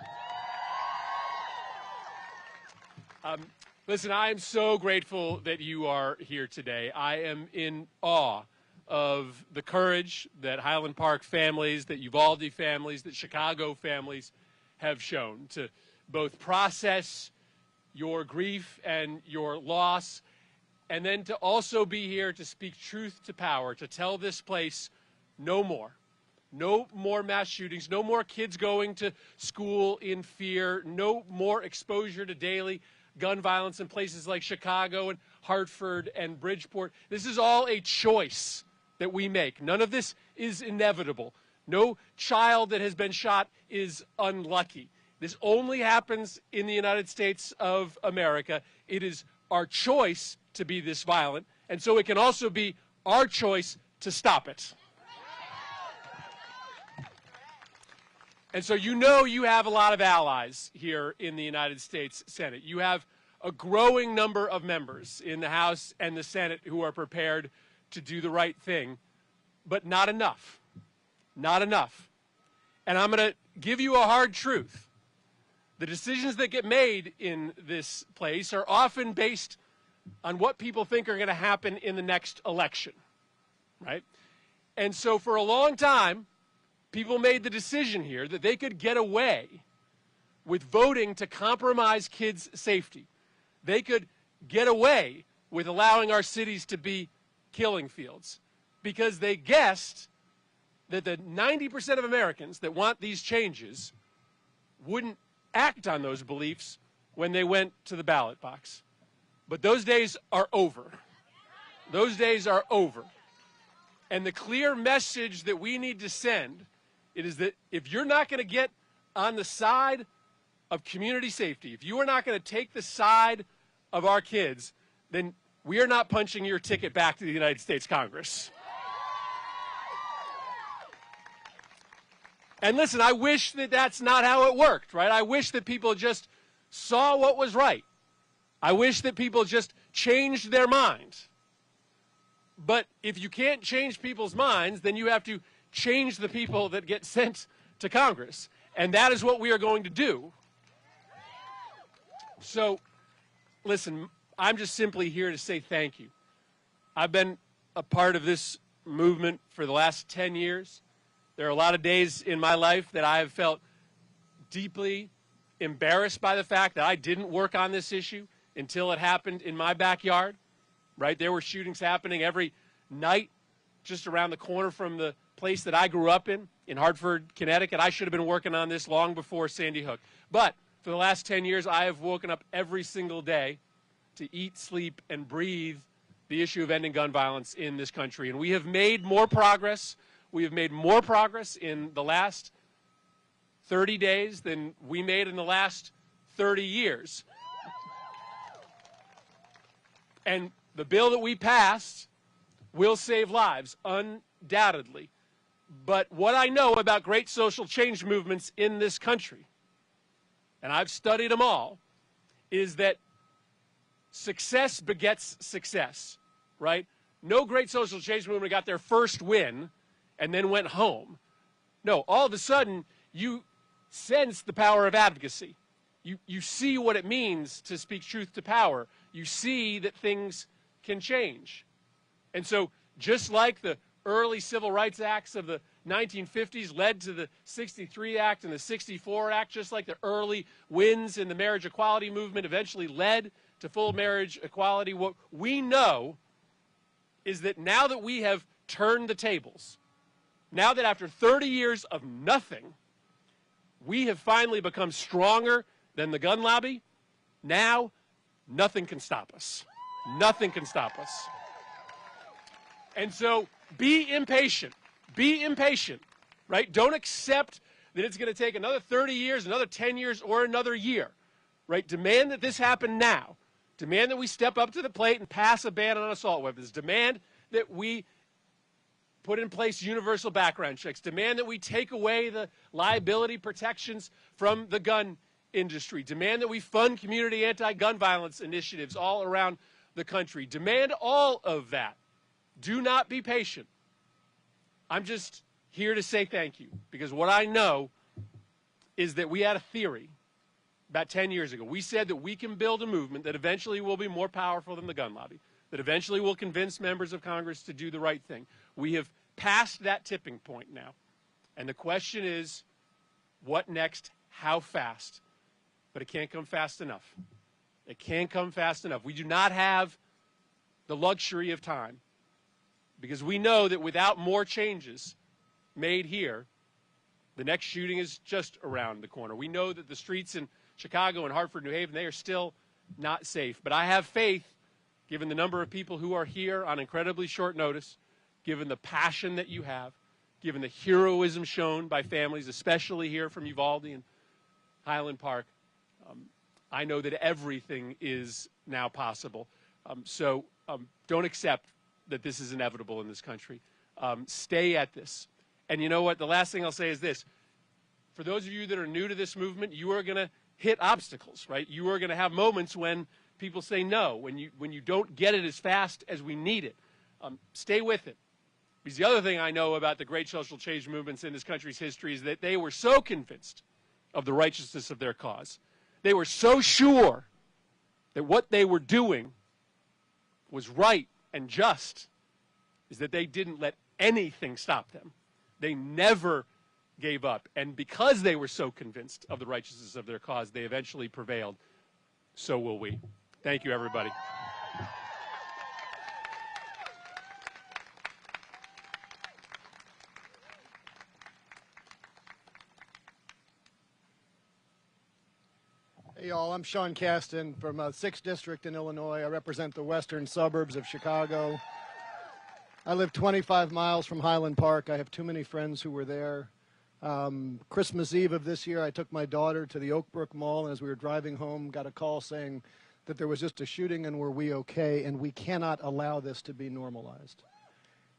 Listen, I am so grateful that you are here today. I am in awe of the courage that Highland Park families, that Uvalde families, that Chicago families have shown to both process your grief and your loss, and then to also be here to speak truth to power, to tell this place no more. No more mass shootings, no more kids going to school in fear, no more exposure to daily gun violence in places like Chicago and Hartford and Bridgeport. This is all a choice that we make. None of this is inevitable. No child that has been shot is unlucky. This only happens in the United States of America. It is our choice to be this violent, and so it can also be our choice to stop it. And so you know you have a lot of allies here in the United States Senate. You have a growing number of members in the House and the Senate who are prepared to do the right thing, but not enough. Not enough. And I'm going to give you a hard truth. The decisions that get made in this place are often based on what people think are going to happen in the next election, right? And so for a long time, people made the decision here that they could get away with voting to compromise kids' safety. They could get away with allowing our cities to be killing fields because they guessed that the 90% of Americans that want these changes wouldn't act on those beliefs when they went to the ballot box. But those days are over. Those days are over. And the clear message that we need to send is that if you're not going to get on the side of community safety, if you are not going to take the side of our kids, then we are not punching your ticket back to the United States Congress. And listen, I wish that that's not how it worked, right? I wish that people just saw what was right. I wish that people just changed their minds. But if you can't change people's minds, then you have to change the people that get sent to Congress. And that is what we are going to do. So, listen, I'm just simply here to say thank you. I've been a part of this movement for the last 10 years. There are a lot of days in my life that I have felt deeply embarrassed by the fact that I didn't work on this issue until it happened in my backyard, right? There were shootings happening every night just around the corner from the place that I grew up in Hartford, Connecticut. I should have been working on this long before Sandy Hook. But for the last 10 years, I have woken up every single day to eat, sleep, and breathe the issue of ending gun violence in this country. And we have made more progress. We have made more progress in the last 30 days than we made in the last 30 years. And the bill that we passed will save lives, undoubtedly. But what I know about great social change movements in this country, and I've studied them all, is that success begets success, right? No great social change movement got their first win and then went home. No, all of a sudden, you sense the power of advocacy. You see what it means to speak truth to power. You see that things can change. And so just like the early civil rights acts of the 1950s led to the 63 Act and the 64 Act, just like the early wins in the marriage equality movement eventually led to full marriage equality, what we know is that now that we have turned the tables, now that after 30 years of nothing, we have finally become stronger than the gun lobby, now nothing can stop us. Nothing can stop us. And so be impatient. Be impatient, right? Don't accept that it's going to take another 30 years, another 10 years, or another year, right? Demand that this happen now. Demand that we step up to the plate and pass a ban on assault weapons. Demand that we put in place universal background checks. Demand that we take away the liability protections from the gun industry. Demand that we fund community anti-gun violence initiatives all around the country. Demand all of that. Do not be patient. I'm just here to say thank you, because what I know is that we had a theory about 10 years ago. We said that we can build a movement that eventually will be more powerful than the gun lobby, that eventually will convince members of Congress to do the right thing. We have passed that tipping point now. And the question is, what next? How fast? But it can't come fast enough. It can't come fast enough. We do not have the luxury of time, because we know that without more changes made here, the next shooting is just around the corner. We know that the streets in Chicago and Hartford, New Haven, they are still not safe. But I have faith, given the number of people who are here on incredibly short notice, given the passion that you have, given the heroism shown by families, especially here from Uvalde and Highland Park, I know that everything is now possible. So don't accept that this is inevitable in this country. Stay at this. And you know what? The last thing I'll say is this. For those of you that are new to this movement, you are going to hit obstacles, right? You are going to have moments when people say no, when you don't get it as fast as we need it. Stay with it. Because the other thing I know about the great social change movements in this country's history is that they were so convinced of the righteousness of their cause. They were so sure that what they were doing was right and just, is that they didn't let anything stop them. They never gave up. And because they were so convinced of the righteousness of their cause, they eventually prevailed. So will we. Thank you, everybody. Hey, Hey y'all, I'm Sean Caston from 6th District in Illinois. I represent the western suburbs of Chicago. I live 25 miles from Highland Park. I have too many friends who were there. Christmas Eve of this year, I took my daughter to the Oakbrook Mall, and as we were driving home, got a call saying that there was just a shooting and were we okay, and we cannot allow this to be normalized.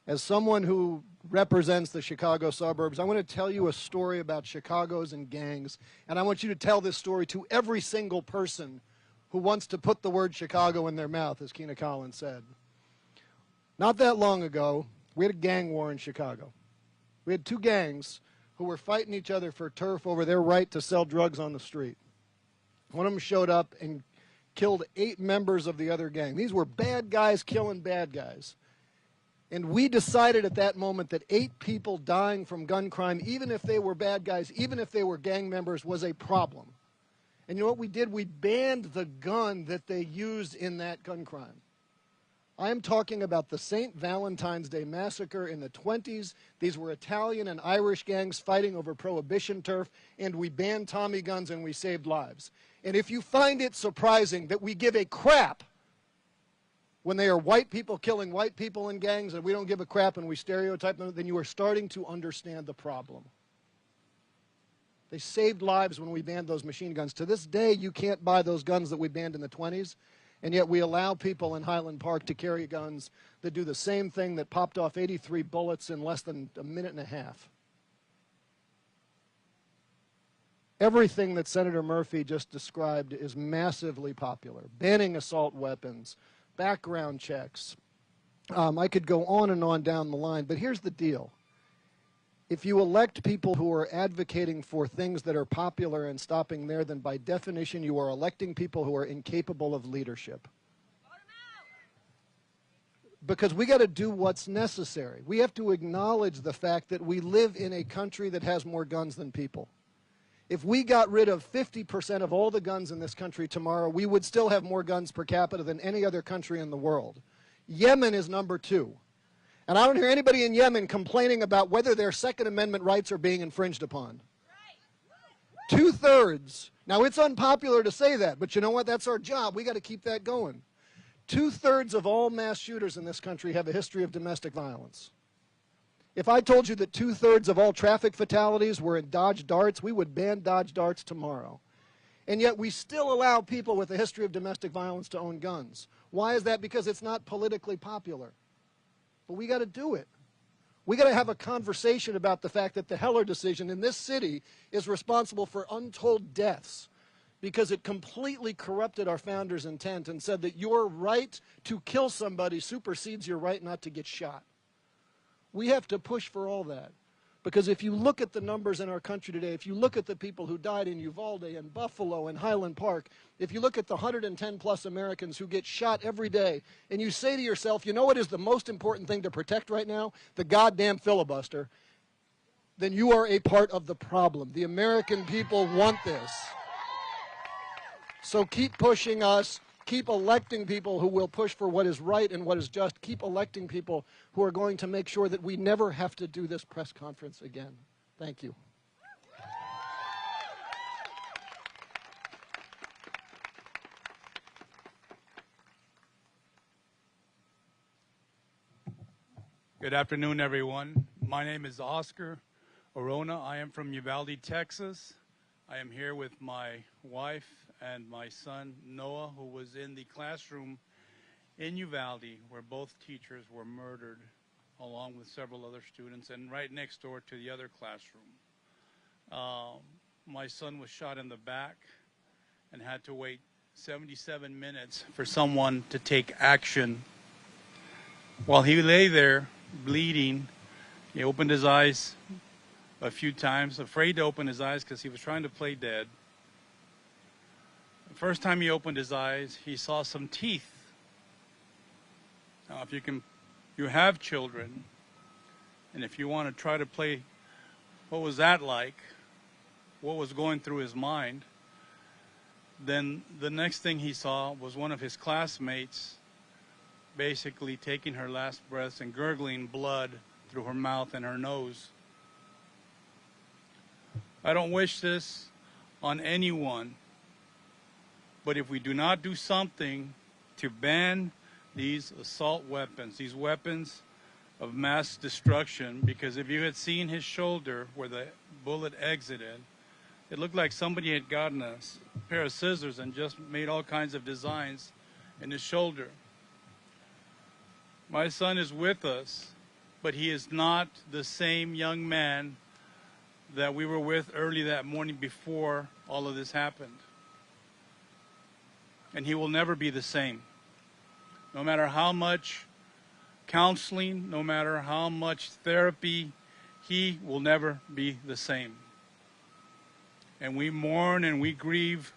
As someone who represents the Chicago suburbs, I want to tell you a story about Chicago's and gangs, and I want you to tell this story to every single person who wants to put the word Chicago in their mouth, as Keena Collins said. Not that long ago, we had a gang war in Chicago. We had two gangs who were fighting each other for turf over their right to sell drugs on the street. One of them showed up and killed 8 members of the other gang. These were bad guys killing bad guys. And we decided at that moment that 8 people dying from gun crime, even if they were bad guys, even if they were gang members, was a problem. And you know what we did? We banned the gun that they used in that gun crime. I am talking about the St. Valentine's Day Massacre in the 20s. These were Italian and Irish gangs fighting over prohibition turf, and we banned Tommy guns and we saved lives. And if you find it surprising that we give a crap when they are white people killing white people in gangs and we don't give a crap and we stereotype them, then you are starting to understand the problem. They saved lives when we banned those machine guns. To this day, you can't buy those guns that we banned in the 20s, and yet we allow people in Highland Park to carry guns that do the same thing that popped off 83 bullets in less than a minute and a half. Everything that Senator Murphy just described is massively popular. Banning assault weapons, background checks. I could go on and on down the line, but here's the deal. If you elect people who are advocating for things that are popular and stopping there, then by definition you are electing people who are incapable of leadership. Because we got to do what's necessary. We have to acknowledge the fact that we live in a country that has more guns than people. If we got rid of 50% of all the guns in this country tomorrow, we would still have more guns per capita than any other country in the world. Yemen is number 2. And I don't hear anybody in Yemen complaining about whether their Second Amendment rights are being infringed upon. 2/3. Now, it's unpopular to say that, but you know what? That's our job. We got to keep that going. 2/3 of all mass shooters in this country have a history of domestic violence. If I told you that 2/3 of all traffic fatalities were in Dodge Darts, we would ban Dodge Darts tomorrow. And yet we still allow people with a history of domestic violence to own guns. Why is that? Because it's not politically popular. But we got to do it. We got to have a conversation about the fact that the Heller decision in this city is responsible for untold deaths because it completely corrupted our founders' intent and said that your right to kill somebody supersedes your right not to get shot. We have to push for all that. Because if you look at the numbers in our country today, if you look at the people who died in Uvalde and Buffalo and Highland Park, if you look at the 110 plus Americans who get shot every day, and you say to yourself, you know what is the most important thing to protect right now? The goddamn filibuster. Then you are a part of the problem. The American people want this. So keep pushing us. Keep electing people who will push for what is right and what is just. Keep electing people who are going to make sure that we never have to do this press conference again. Thank you. Good afternoon, everyone. My name is Oscar Orona. I am from Uvalde, Texas. I am here with my wife and my son, Noah, who was in the classroom in Uvalde where both teachers were murdered along with several other students and right next door to the other classroom. My son was shot in the back and had to wait 77 minutes for someone to take action. While he lay there bleeding, he opened his eyes a few times, afraid to open his eyes because he was trying to play dead. The first time he opened his eyes, he saw some teeth. Now, if you have children, and if you want to try to play, what was that like? What was going through his mind? Then the next thing he saw was one of his classmates basically taking her last breaths and gurgling blood through her mouth and her nose. I don't wish this on anyone, But if we do not do something to ban these assault weapons, these weapons of mass destruction, because if you had seen his shoulder where the bullet exited, it looked like somebody had gotten a pair of scissors and just made all kinds of designs in his shoulder. My son is with us, but he is not the same young man that we were with early that morning before all of this happened. And he will never be the same. No matter how much counseling, no matter how much therapy, he will never be the same. And we mourn and we grieve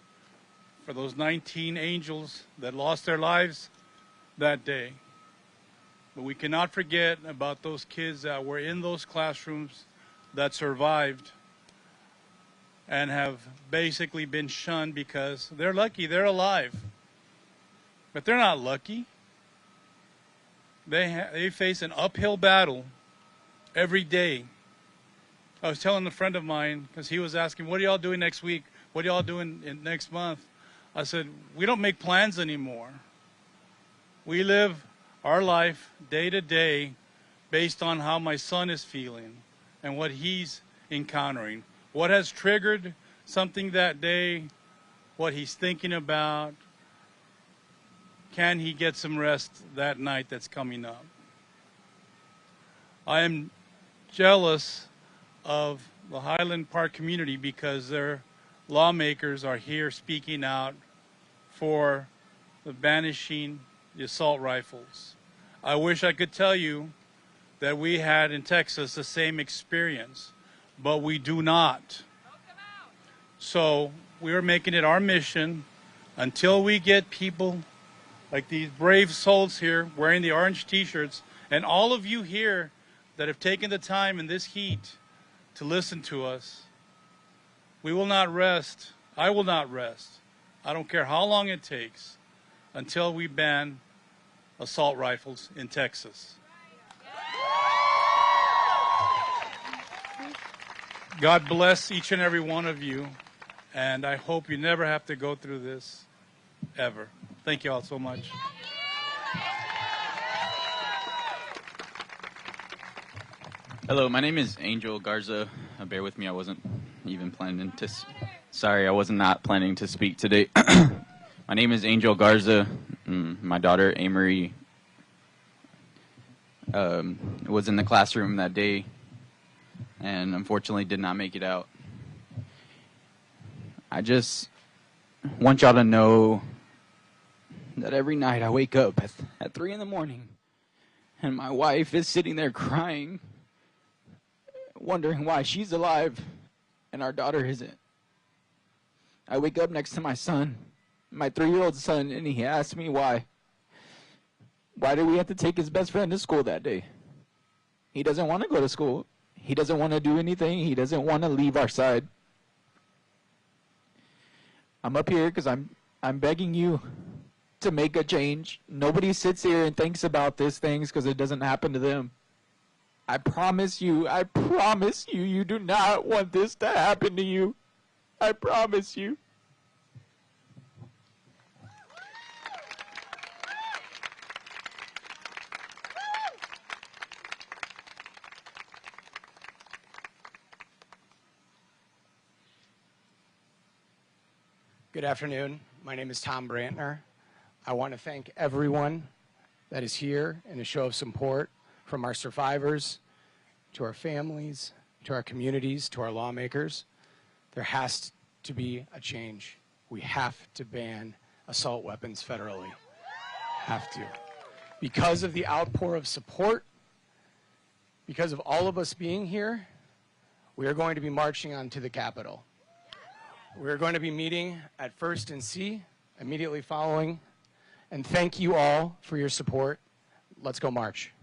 for those 19 angels that lost their lives that day. But we cannot forget about those kids that were in those classrooms that survived and have basically been shunned because they're lucky, they're alive. But they're not lucky. They face an uphill battle every day. I was telling a friend of mine, because he was asking, what are y'all doing next week? What are y'all doing next month? I said, we don't make plans anymore. We live our life day to day based on how my son is feeling and what he's encountering. What has triggered something that day, what he's thinking about. Can he get some rest that night that's coming up? I am jealous of the Highland Park community because their lawmakers are here speaking out for the banishing the assault rifles. I wish I could tell you that we had in Texas the same experience, but we do not. So we are making it our mission until we get people like these brave souls here wearing the orange t-shirts, and all of you here that have taken the time in this heat to listen to us. We will not rest. I will not rest. I don't care how long it takes until we ban assault rifles in Texas. God bless each and every one of you, and I hope you never have to go through this, ever. Thank you all so much. Hello, my name is Angel Garza. Bear with me, I wasn't even planning to... Sorry, I was not planning to speak today. My name is Angel Garza. My daughter, Amory, was in the classroom that day and unfortunately did not make it out. I just want y'all to know that every night I wake up at 3 in the morning and my wife is sitting there crying, wondering why she's alive and our daughter isn't. I wake up next to my son, my 3-year-old son, and he asks me why. Why did we have to take his best friend to school that day? He doesn't want to go to school. He doesn't want to do anything. He doesn't want to leave our side. I'm up here because I'm begging you to make a change. Nobody sits here and thinks about these things because it doesn't happen to them. I promise you, you do not want this to happen to you. I promise you. Good afternoon. My name is Tom Brantner. I want to thank everyone that is here in a show of support, from our survivors to our families, to our communities, to our lawmakers. There has to be a change. We have to ban assault weapons federally. Have to. Because of the outpour of support, because of all of us being here, we are going to be marching on to the Capitol. We're going to be meeting at First and C immediately following. And thank you all for your support. Let's go march.